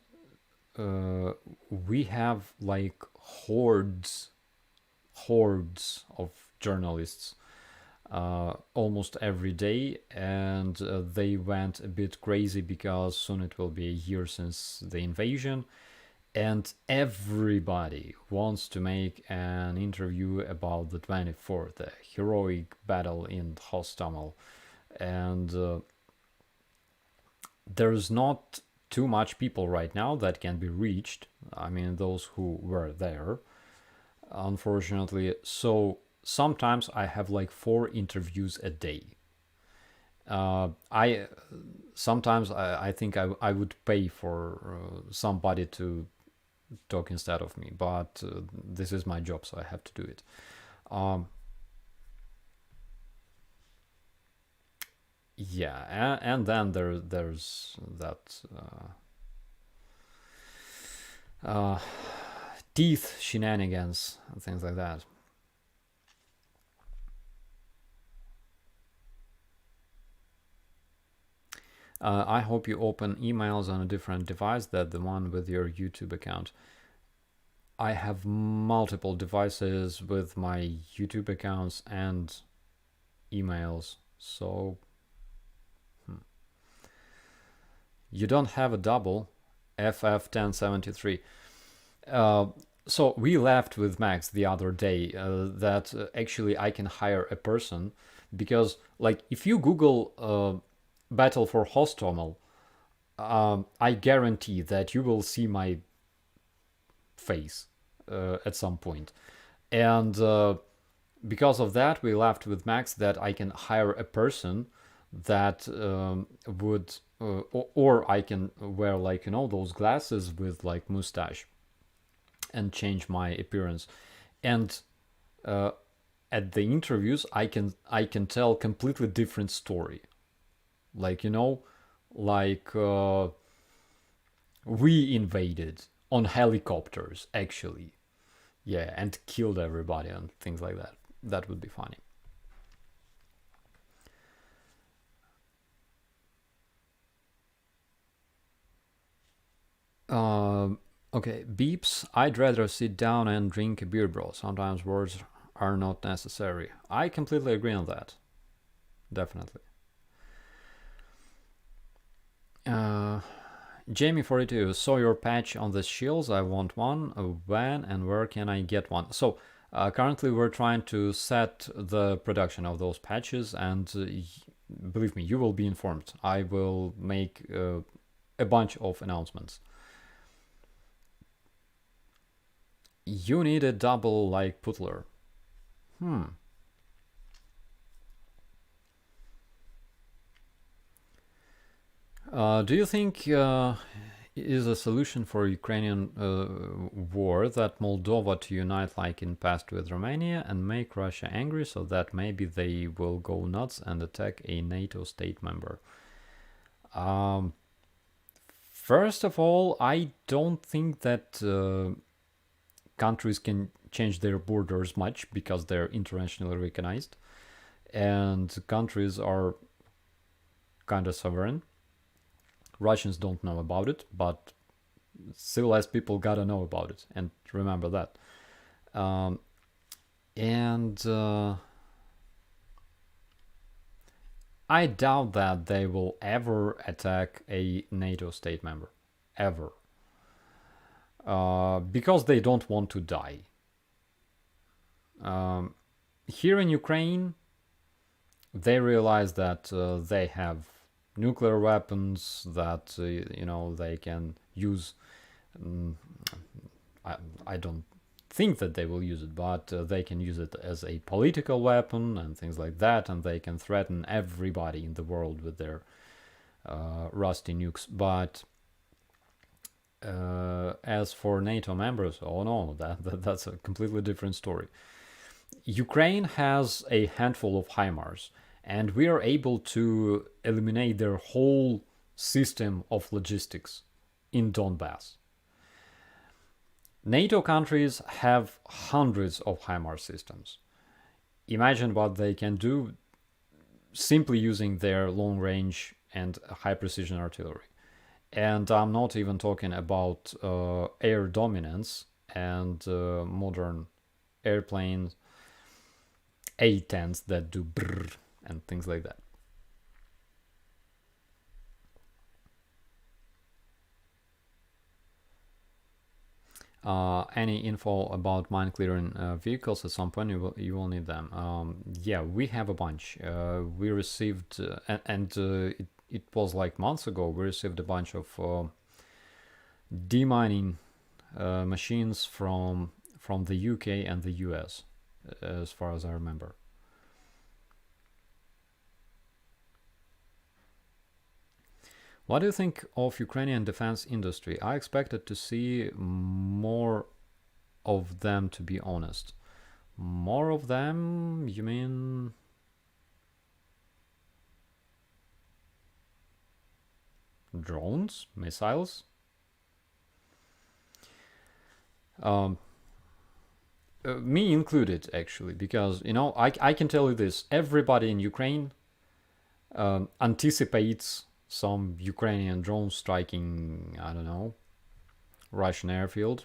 uh, we have like hordes of journalists almost every day, and they went a bit crazy because soon it will be a year since the invasion, and everybody wants to make an interview about the 24th, the heroic battle in Hostomel, and there's not too much people right now that can be reached. I mean, those who were there, unfortunately. So sometimes I have like 4 interviews a day. I sometimes I think I would pay for somebody to talk instead of me, but this is my job, so I have to do it. Um, yeah, and then there's that uh, teeth shenanigans and things like that. I hope you open emails on a different device than the one with your YouTube account. I have multiple devices with my YouTube accounts and emails, so you don't have a double FF1073. Uh, so we left with Max the other day that actually I can hire a person because, like, if you Google Battle for Hostomel, I guarantee that you will see my face at some point. And because of that, we left with Max that I can hire a person that would, or I can wear, like, those glasses with like mustache and change my appearance. And uh, at the interviews, I can tell completely different story. Like, like we invaded on helicopters actually, yeah, and killed everybody and things like that. That would be funny. Okay, beeps. I'd rather sit down and drink a beer, bro. Sometimes words are not necessary. I completely agree on that. Definitely. Uh, Jamie42, saw your patch on the shields. I want one. When and where can I get one? So, currently we're trying to set the production of those patches, and believe me, you will be informed. I will make a bunch of announcements. You need a double like Putler. Hmm. Do you think is a solution for Ukrainian war that Moldova to unite like in past with Romania and make Russia angry so that maybe they will go nuts and attack a NATO state member? Um, First of all, I don't think that countries can change their borders much because they're internationally recognized, and countries are kind of sovereign. Russians don't know about it, but civilized people gotta know about it and remember that. Um, and I doubt that they will ever attack a NATO state member, ever, because they don't want to die. Here in Ukraine, they realize that they have nuclear weapons that they can use. Um, I don't think that they will use it, but they can use it as a political weapon and things like that, and they can threaten everybody in the world with their rusty nukes. But as for NATO members, oh no, that's a completely different story. Ukraine has a handful of HIMARS, and we are able to eliminate their whole system of logistics in Donbass. NATO countries have hundreds of HIMARS systems. Imagine what they can do simply using their long range and high precision artillery. And I'm not even talking about air dominance and modern airplanes, A-10s that do brrr and things like that. Any info about mine clearing vehicles? At some point you will need them. Yeah, we have a bunch. We received and it was like months ago. We received a bunch of demining machines from the UK and the US, as far as I remember. What do you think of Ukrainian defense industry? I expected to see more of them, to be honest. More of them? You mean drones, missiles? Me included, actually, because I can tell you this: everybody in Ukraine anticipates some Ukrainian drone striking, I don't know, Russian airfield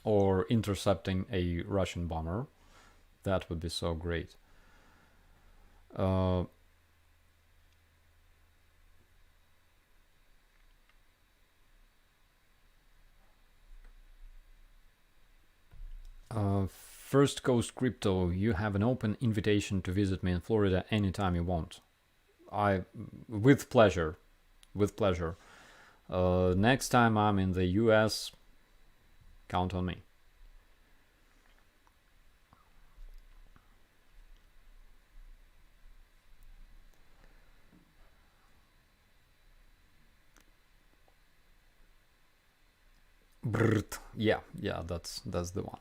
or intercepting a Russian bomber. That would be so great. Uh, First Coast Crypto, you have an open invitation to visit me in Florida anytime you want. With pleasure, with pleasure. Next time I'm in the US, count on me. Brrt. Yeah, that's the one.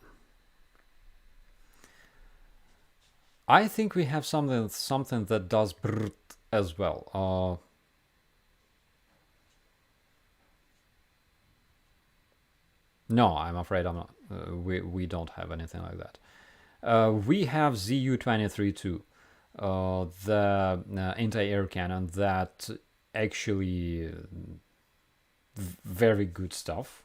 I think we have something that does brrt as well. No, I'm afraid I'm not. We don't have anything like that. We have ZU-23 too, the anti-air cannon that actually very good stuff.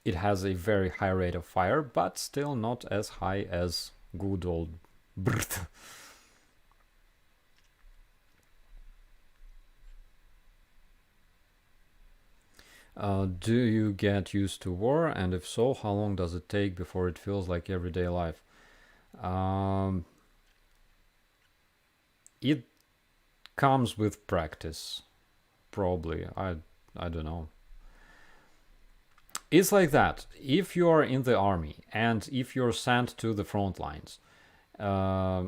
it has a very high rate of fire, but still not as high as good old brrt. Do you get used to war? And if so, how long does it take before it feels like everyday life? Um, it comes with practice, probably. I don't know. It's like that. If you are in the army and if you're sent to the front lines, uh,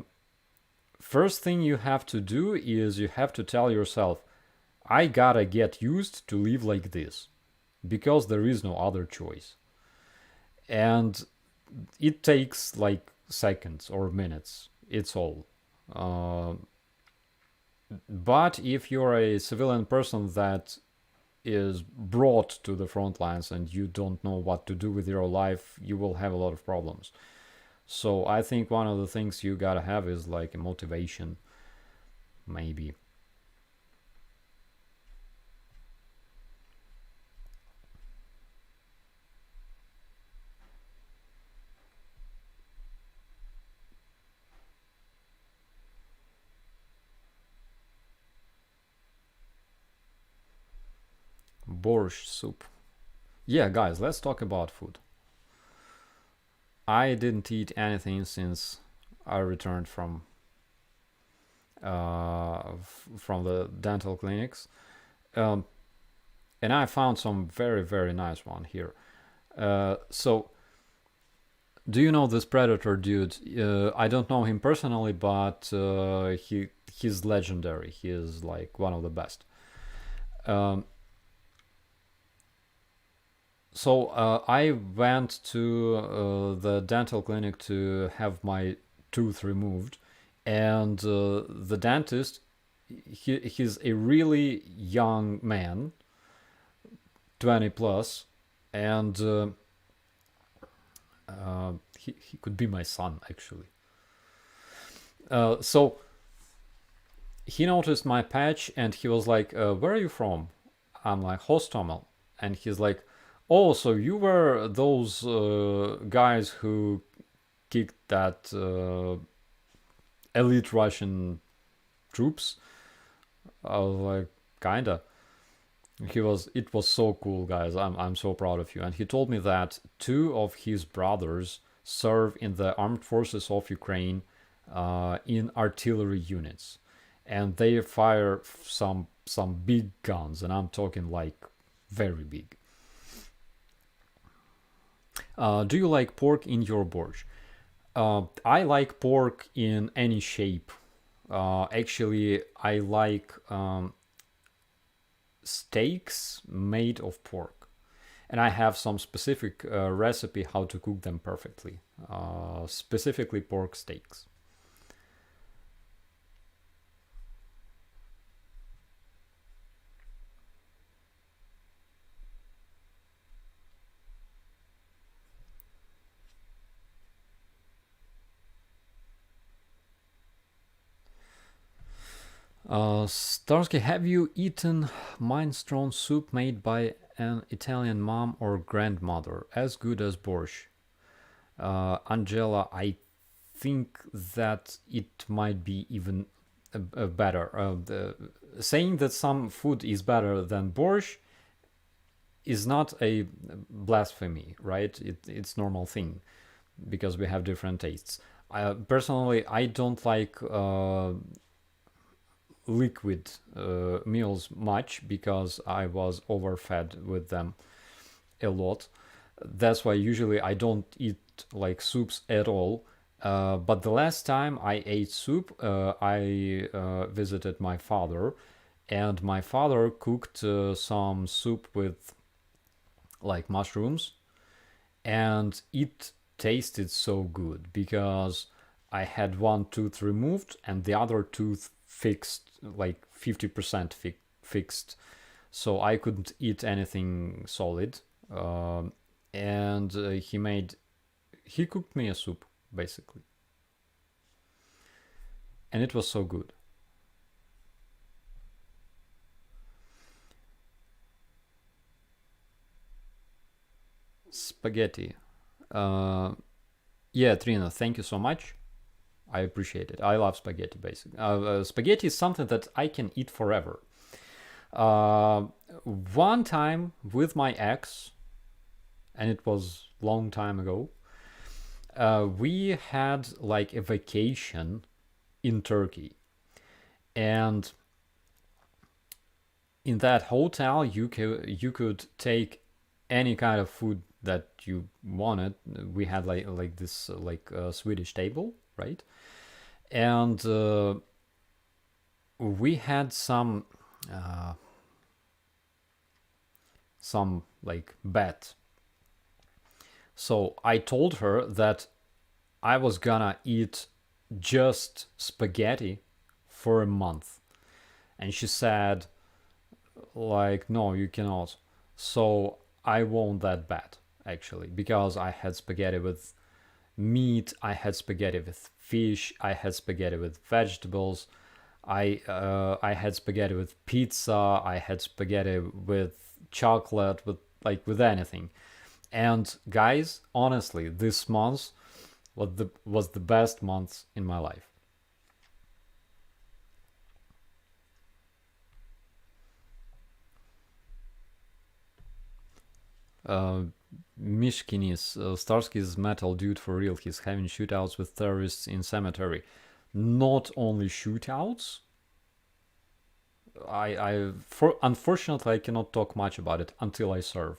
first thing you have to do is you have to tell yourself, I gotta get used to live like this because there is no other choice. And it takes like seconds or minutes. It's all. Uh, but if you're a civilian person that is brought to the front lines and you don't know what to do with your life, you will have a lot of problems. So I think one of the things you gotta have is like a motivation, maybe. Borscht soup. Yeah, guys, let's talk about food. I didn't eat anything since I returned from the dental clinics, um, and I found some very nice one here. So, do you know this Predator dude? I don't know him personally, but he's legendary. He is like one of the best. Um, so I went to the dental clinic to have my tooth removed, and the dentist, he's a really young man, 20 plus, and he could be my son actually. So he noticed my patch and he was like, "Where are you from?" I'm like, "Hostomel," and he's like, "Oh, so you were those guys who kicked that elite Russian troops?" I was like, "Kinda." It was so cool, guys. I'm so proud of you. And he told me that two of his brothers serve in the armed forces of Ukraine in artillery units, and they fire some big guns, and I'm talking like very big. Do you like pork in your borscht? I like pork in any shape. Actually, I like steaks made of pork, and I have some specific recipe how to cook them perfectly. Specifically, pork steaks. Starsky, have you eaten minestrone soup made by an Italian mom or grandmother? As good as borscht. Angela, I think that it might be even better. Saying that some food is better than borscht is not a blasphemy, right? It's normal thing because we have different tastes. Personally, I don't like liquid meals much because I was overfed with them a lot. That's why usually I don't eat like soups at all. But the last time I ate soup, I visited my father, and my father cooked some soup with like mushrooms, and it tasted so good because I had one tooth removed and the other tooth fixed, like 50% fixed, so I couldn't eat anything solid. And he cooked me a soup basically, and it was so good. Spaghetti. Uh, yeah, Trina, thank you so much. I appreciate it. I love spaghetti. Basically, spaghetti is something that I can eat forever. Uh, One time with my ex, and it was long time ago. We had like a vacation in Turkey, and in that hotel you could take any kind of food that you wanted. We had like this Swedish table, right? And we had uh, some like bet. So I told her that I was gonna eat just spaghetti for a month, and she said like, no, you cannot. So I won that bet actually, because I had spaghetti with meat, I had spaghetti with fish, I had spaghetti with vegetables, I had spaghetti with pizza, I had spaghetti with chocolate, with anything. And guys, honestly, this month was the best month in my life. Uh, Mishkinis, Starsky's metal dude for real. He's having shootouts with terrorists in cemetery. Not only shootouts. Unfortunately I cannot talk much about it until I serve.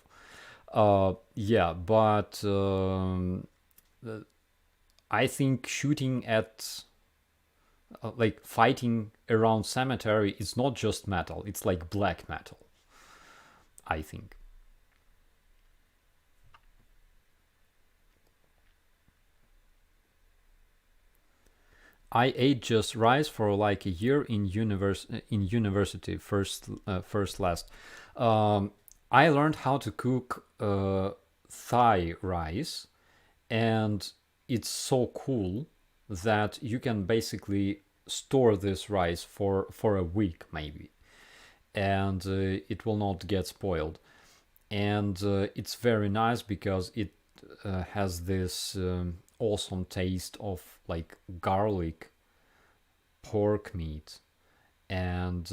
Yeah, but I think shooting at like fighting around cemetery is not just metal. It's like black metal, I think. I ate just rice for like a year in university, first last. Um, I learned how to cook Thai rice, and it's so cool that you can basically store this rice for a week maybe, and it will not get spoiled. And it's very nice because it has this awesome taste of like garlic, pork meat, and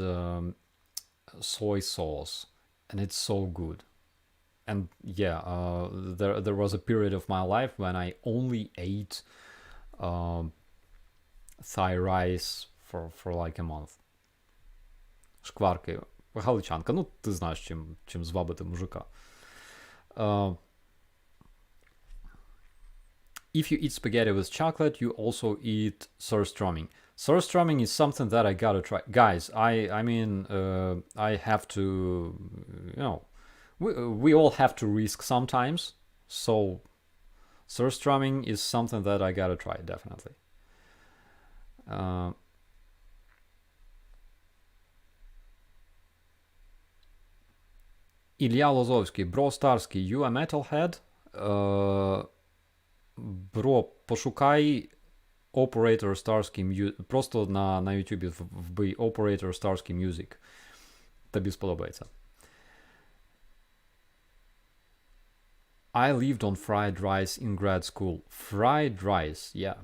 soy sauce, and it's so good. And yeah, there was a period of my life when I only ate um, Thai rice for like a month. Шкварки. Галичанка. Ну, ти знаєш, чим звабити мужика. Uh, if you eat spaghetti with chocolate, you also eat surströmming. Surströmming is something that I gotta try, guys. I have to, you know, we all have to risk sometimes. So surströmming is something that I gotta try definitely. Uh, Илья Лозовский, bro Starsky, you a metalhead? Бро, пошукай Operator Starsky Music. Просто на YouTube вбий Operator Starsky Music. Тобі сподобається. I lived on fried rice in grad school. Fried rice, yeah.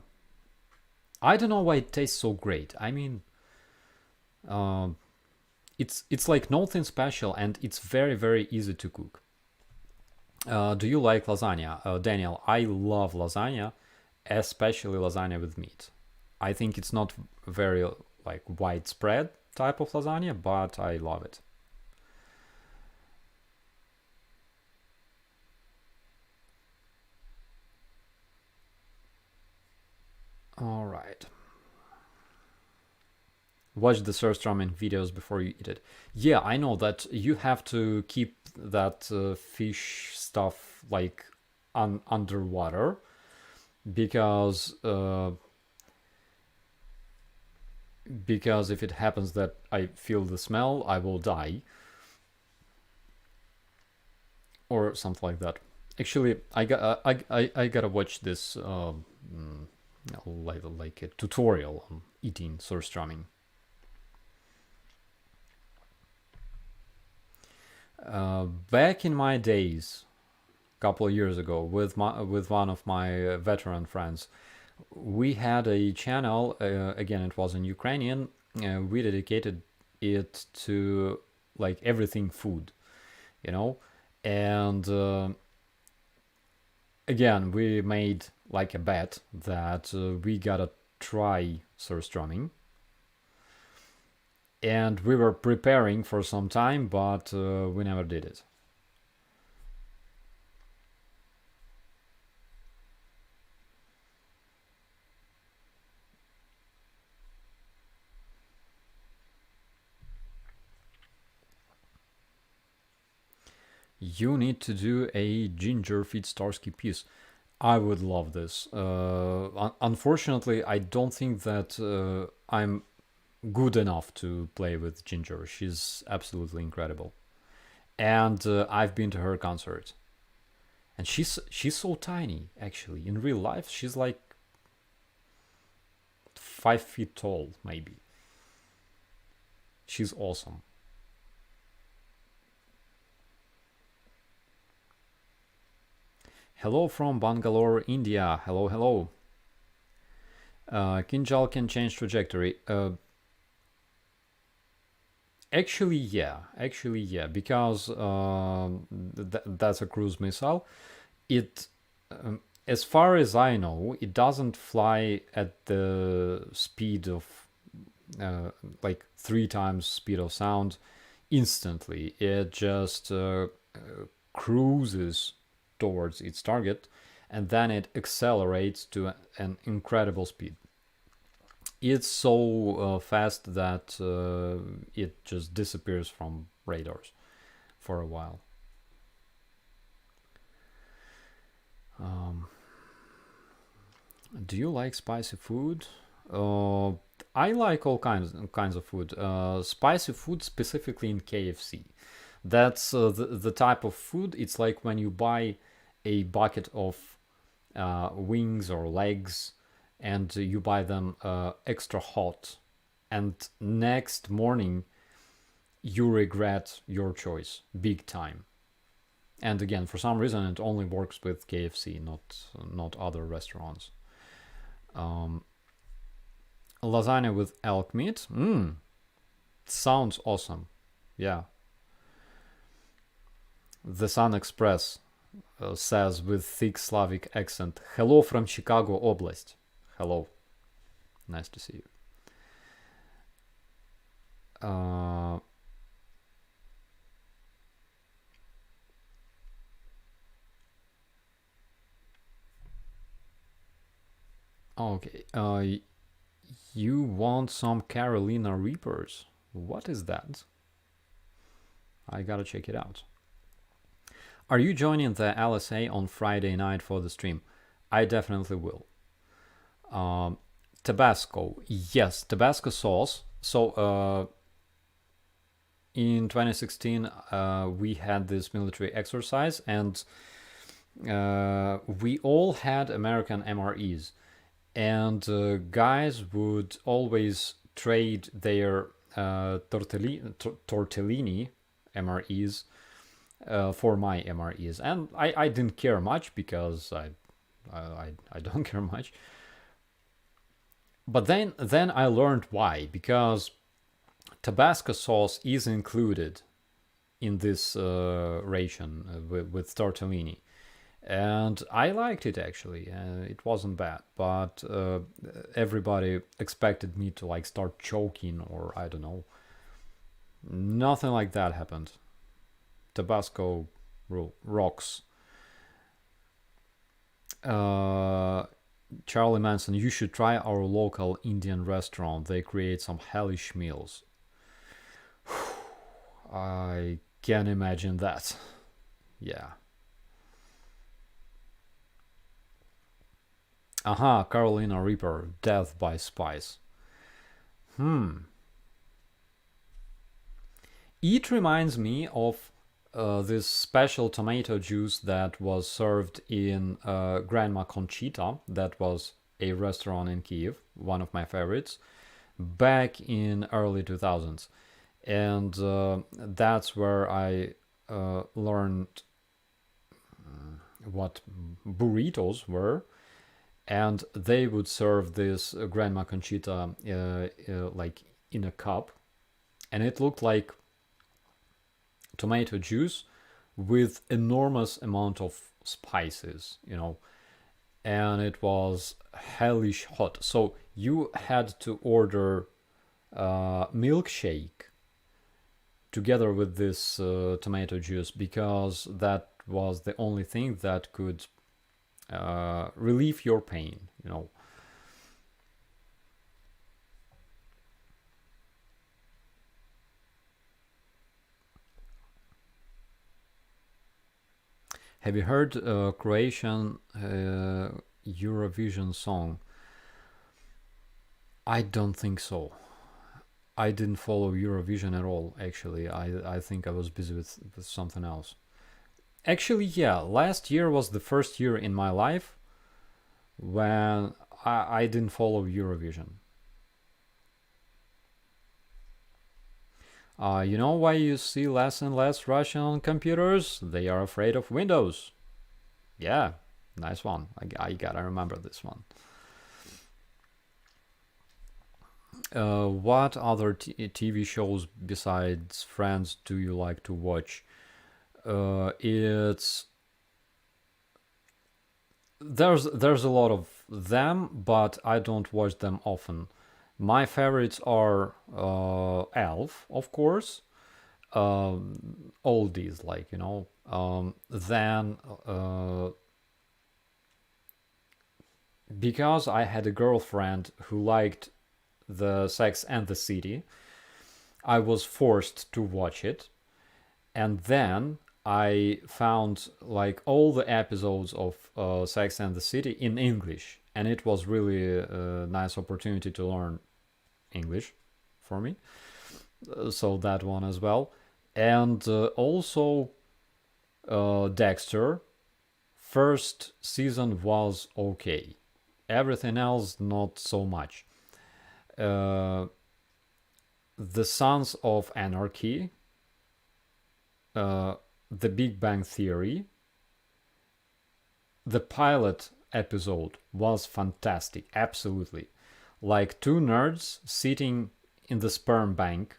I don't know why it tastes so great. I mean, um, it's like nothing special, and it's very easy to cook. Do you like lasagna, Daniel? I love lasagna, especially lasagna with meat. I think it's not very like widespread type of lasagna, but I love it. All right. Watch the surströmming videos before you eat it. Yeah, I know that you have to keep that fish stuff like underwater, because if it happens that I feel the smell, I will die or something like that. Actually, I gotta watch this like a tutorial on eating surströmming. Back in my days, couple of years ago with one of my veteran friends. We had a channel. Again, it was in Ukrainian. We dedicated it to like everything food, you know, and again we made like a bet that we gotta try surströmming, and we were preparing for some time, but we never did it. You need to do a ginger feed Starsky piece. I would love this. Unfortunately, I don't think that I'm good enough to play with Ginger. She's absolutely incredible, and I've been to her concert, and she's so tiny. Actually, in real life, she's like 5 feet tall, maybe. She's awesome. Hello from Bangalore, India. Hello, hello. Kinjal can change trajectory. Actually, yeah, because that's a cruise missile. It, as far as I know, it doesn't fly at the speed of like 3 times speed of sound instantly. It just cruises towards its target, and then it accelerates to an incredible speed. It's so fast that it just disappears from radars for a while. Um, do you like spicy food? Uh, I like all kinds of food. Spicy food, specifically in KFC. That's the type of food. It's like when you buy a bucket of wings or legs, and you buy them extra hot, and next morning you regret your choice big time. And again, for some reason, it only works with KFC, not other restaurants. Um, Lasagna with elk meat. Sounds awesome. Yeah. The Sun Express says with thick Slavic accent, "Hello from Chicago Oblast." Hello. Nice to see you. Okay. You want some Carolina Reapers? What is that? I gotta check it out. Are you joining the LSA on Friday night for the stream? I definitely will. Tabasco, yes, Tabasco sauce. So in 2016, we had this military exercise, and we all had American MREs, and guys would always trade their tortellini MREs for my MREs, and I didn't care much because I don't care much. But then I learned why, because Tabasco sauce is included in this ration with tortellini, and I liked it actually. It wasn't bad, but everybody expected me to like start choking, or I don't know. Nothing like that happened. Tabasco rocks. Charlie Manson, you should try our local Indian restaurant. They create some hellish meals. I can imagine that. Yeah. Aha, Carolina Reaper, Death by Spice. It reminds me of this special tomato juice that was served in Grandma Conchita. That was a restaurant in Kiev, one of my favorites, back in early 2000s. And that's where I learned what burritos were, and they would serve this Grandma Conchita like in a cup, and it looked like tomato juice with enormous amount of spices, and it was hellish hot. So you had to order milkshake together with this tomato juice because that was the only thing that could relieve your pain. Have you heard Croatian Eurovision song? I don't think so. I didn't follow Eurovision at all, actually. I think I was busy with something else. Actually, yeah, last year was the first year in my life when I didn't follow Eurovision. You know why you see less and less Russian on computers? They are afraid of Windows. Yeah, nice one. I gotta remember this one. What other TV shows besides Friends do you like to watch? It's there's a lot of them, but I don't watch them often. My favorites are Elf, of course, oldies like then because I had a girlfriend who liked the Sex and the City, I was forced to watch it, and then I found like all the episodes of Sex and the City in English, and it was really a nice opportunity to learn English for me. So that one as well, and also Dexter. First season was okay. Everything else not so much. Uh, the Sons of Anarchy, uh, The Big Bang Theory. The pilot episode was fantastic, absolutely. Like two nerds sitting in the sperm bank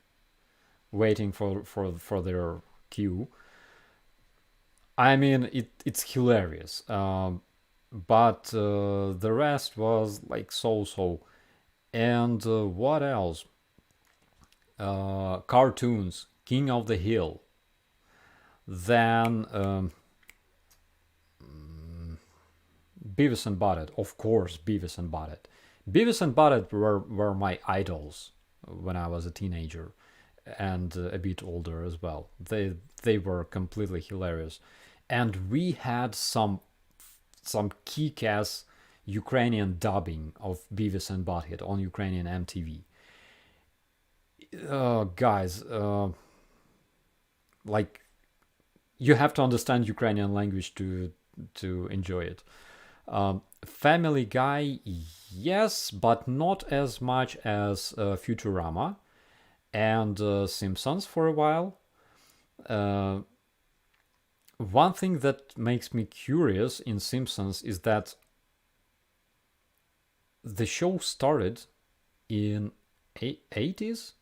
waiting for their cue. I mean, it's hilarious. But the rest was like so. And what else? Cartoons, King of the Hill. Then Beavis and Butthead, of course, Beavis and Butthead. Beavis and Butthead were my idols when I was a teenager and a bit older as well. They were completely hilarious, and we had some kick-ass Ukrainian dubbing of Beavis and Butthead on Ukrainian MTV. Guys, like you have to understand Ukrainian language to enjoy it. Family Guy, yes, but not as much as Futurama and Simpsons for a while. Uh, One thing that makes me curious in Simpsons is that the show started in 80s,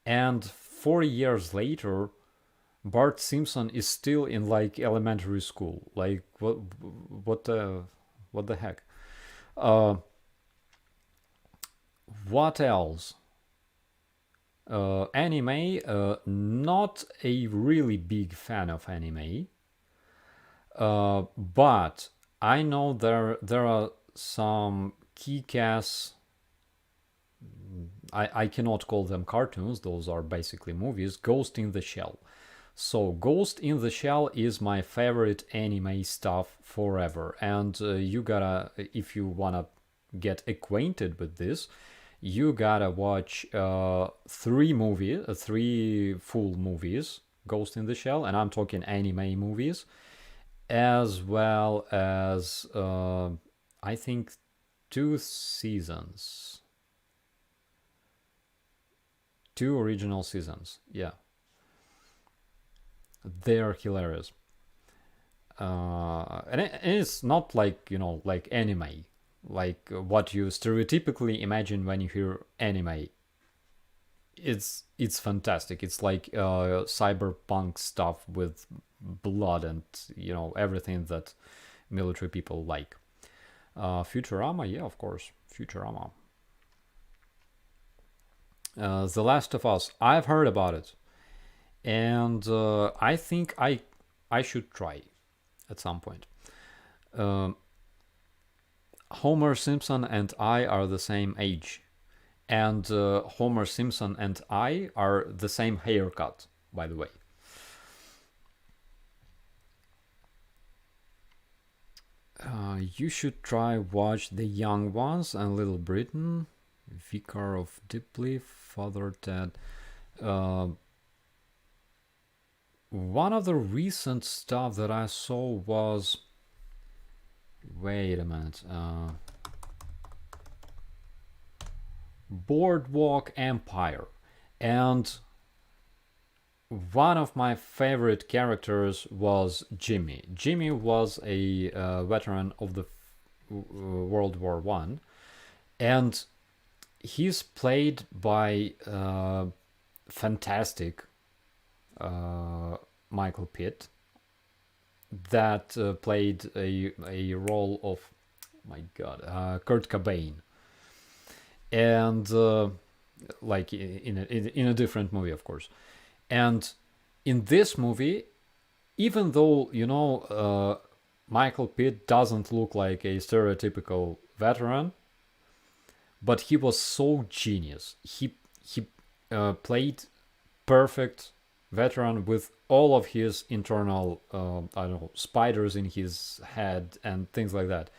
and 40 years later Bart Simpson is still in like elementary school. Like what the heck? Uh, what else? Anime. Not a really big fan of anime. But I know there are some kick-ass. I cannot call them cartoons. Those are basically movies. Ghost in the Shell. So Ghost in the Shell is my favorite anime stuff forever, and you gotta, if you wanna get acquainted with this, you gotta watch three full movies, Ghost in the Shell, and I'm talking anime movies, as well as I think two seasons, two original seasons. Yeah, they are hilarious. And it's not like, like anime, like what you stereotypically imagine when you hear anime. It's fantastic. It's like cyberpunk stuff with blood and everything that military people like. Futurama, yeah, of course, Futurama. The Last of Us, I've heard about it, and I think I should try at some point. Um, Homer Simpson and I are the same age, and Homer Simpson and I are the same haircut, by the way. You should try watch The Young Ones and Little Britain, Vicar of Dibley, Father Ted. Uh, One of the recent stuff that I saw was, wait a minute, Boardwalk Empire, and one of my favorite characters was Jimmy. Jimmy was a veteran of the World War One, and he's played by fantastic Michael Pitt, that played a role of, my God, Kurt Cobain, and like in a different movie, of course. And in this movie, even though Michael Pitt doesn't look like a stereotypical veteran, but he was so genius. He played perfect veteran with all of his internal I don't know, spiders in his head and things like that.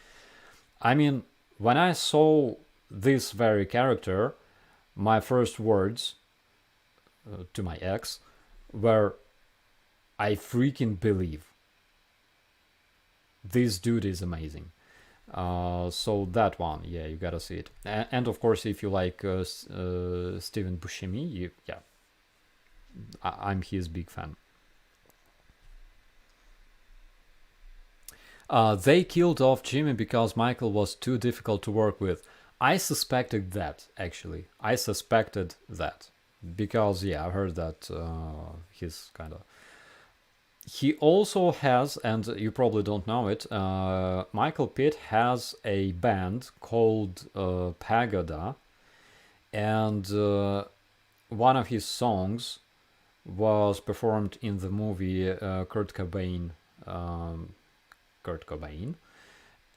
I mean, when I saw this very character, my first words to my ex were, I freaking believe this dude is amazing. So that one, yeah, you gotta see it. And of course, if you like Steven Buscemi, yeah, I'm his big fan. They killed off Jimmy because Michael was too difficult to work with. I suspected that, actually. I suspected that. Because, yeah, I heard that he's kind of. He also has, and you probably don't know it, Michael Pitt has a band called Pagoda, and one of his songs was performed in the movie um, Kurt Cobain,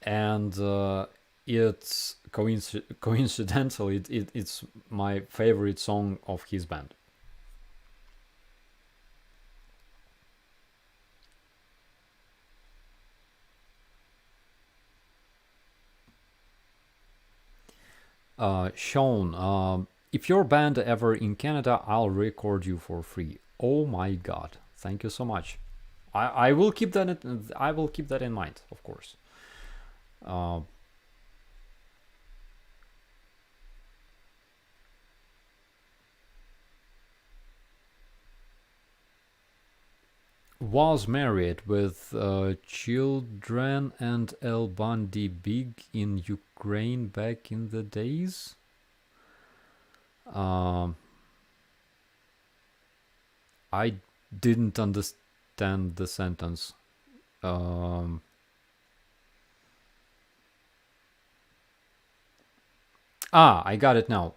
and it's coincidentally it's my favorite song of his band. Sean, if your band ever in Canada, I'll record you for free. Oh my God! Thank you so much. I will keep that. I will keep that in mind, of course. Uh, was married with children and El Bandi big in Ukraine back in the days. Um, I didn't understand the sentence. Um, I got it now.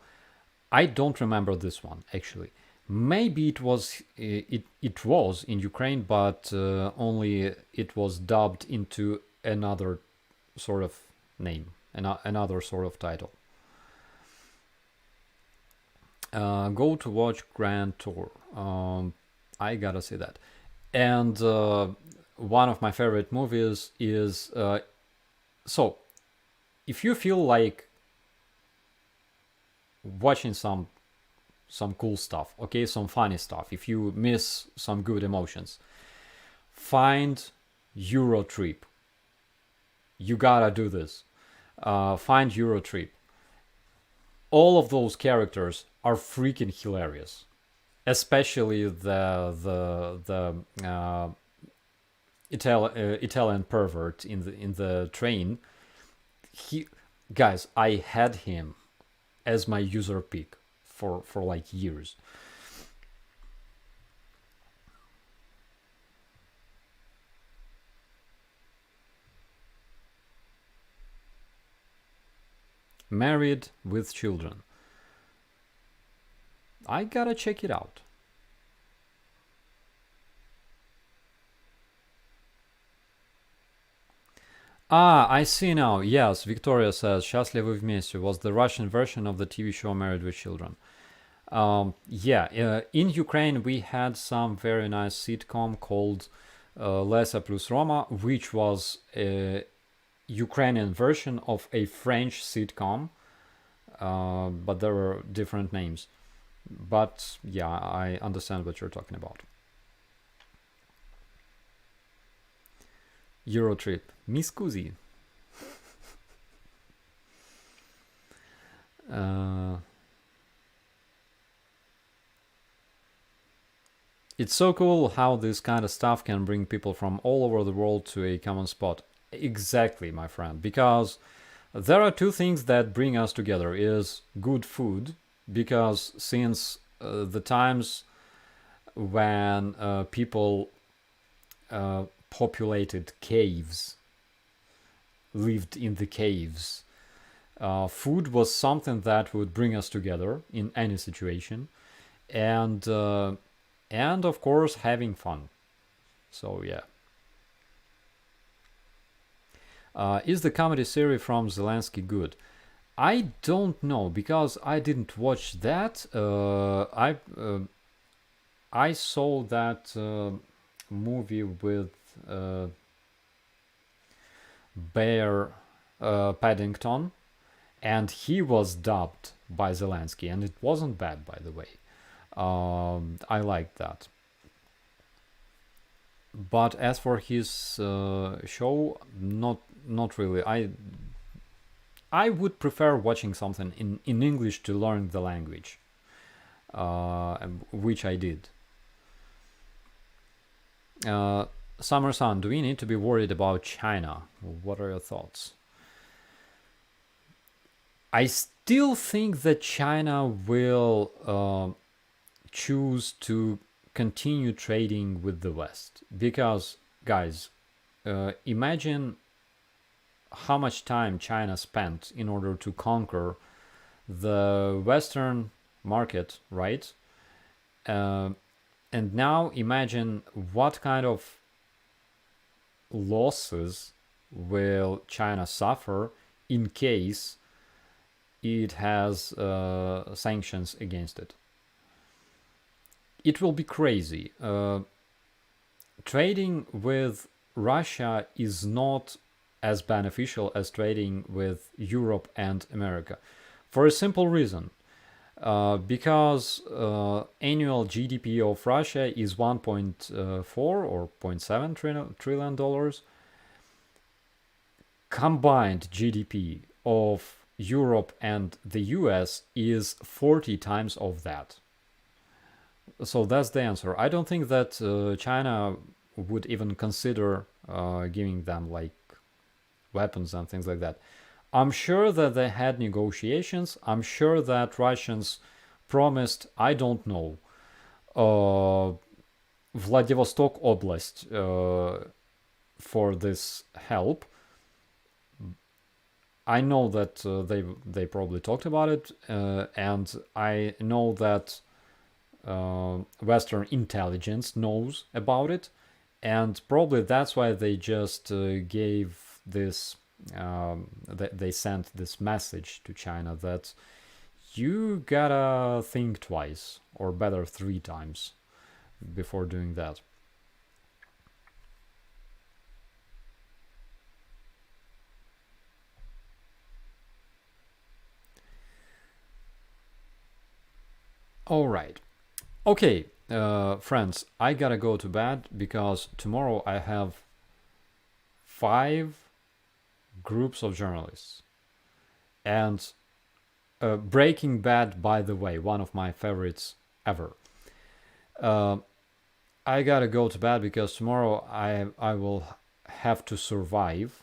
I don't remember this one actually. Maybe it was in Ukraine, but only it was dubbed into another sort of name, another sort of title. Go to watch Grand Tour. I gotta say that. And one of my favorite movies is so if you feel like watching some cool stuff, okay, some funny stuff, if you miss some good emotions, find Eurotrip. You gotta do this. Find Eurotrip. All of those characters are freaking hilarious, especially the Italian pervert in the train. He, guys, I had him as my user pick for like years. Married with children. I gotta check it out. Ah, I see now. Yes, Victoria says "Счастливы вместе" was the Russian version of the TV show Married with Children. Yeah, in Ukraine we had some very nice sitcom called Lesa plus Roma, which was a Ukrainian version of a French sitcom, but there were different names. But yeah, I understand what you're talking about. Eurotrip. Mi scusi. Uh, it's so cool how this kind of stuff can bring people from all over the world to a common spot. Exactly, my friend. Because there are two things that bring us together is good food, because since the times when people populated caves, lived in the caves, food was something that would bring us together in any situation, and of course having fun. So yeah. Is the comedy series from Zelensky good? I don't know because I didn't watch that. I saw that movie with Bear Paddington, and he was dubbed by Zelensky, and it wasn't bad, by the way. I liked that. But as for his show, not really. I would prefer watching something in English to learn the language, which I did. Uh, Summer Sun, do we need to be worried about China? What are your thoughts? I still think that China will choose to continue trading with the West because, guys, imagine how much time China spent in order to conquer the Western market, right? Uh, and now imagine what kind of losses will China suffer in case it has sanctions against it. It will be crazy. Trading with Russia is not as beneficial as trading with Europe and America for a simple reason. Because annual GDP of Russia is 1.4 or zero point 0.7 trillion dollars. Combined GDP of Europe and the US is 40 times of that. So that's the answer. I don't think that China would even consider giving them like weapons and things like that. I'm sure that they had negotiations. I'm sure that Russians promised, I don't know, uh, Vladivostok Oblast for this help. I know that they probably talked about it, and I know that Western intelligence knows about it, and probably that's why they just gave this. They sent this message to China that you gotta think twice, or better, three times, before doing that. All right. Okay, friends, I gotta go to bed because tomorrow I have five groups of journalists. And Breaking Bad, by the way, one of my favorites ever. Uh, I gotta go to bed because tomorrow I will have to survive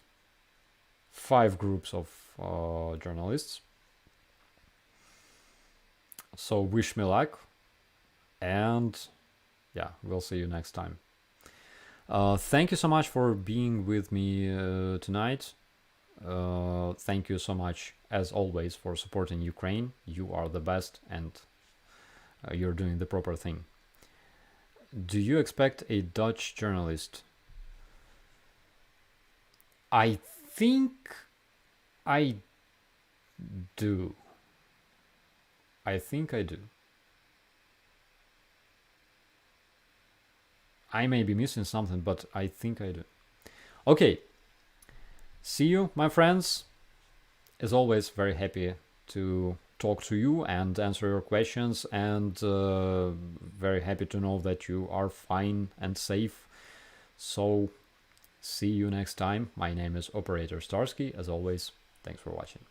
5 groups of journalists. So wish me luck, and yeah, we'll see you next time. Thank you so much for being with me tonight. Thank you so much, as always, for supporting Ukraine. You are the best, and you're doing the proper thing. Do you expect a Dutch journalist? I think I do. I think I do. I may be missing something, but I think I do. Okay. See you, my friends. As always, very happy to talk to you and answer your questions, and very happy to know that you are fine and safe. So, see you next time. My name is Operator Starsky. As always, thanks for watching.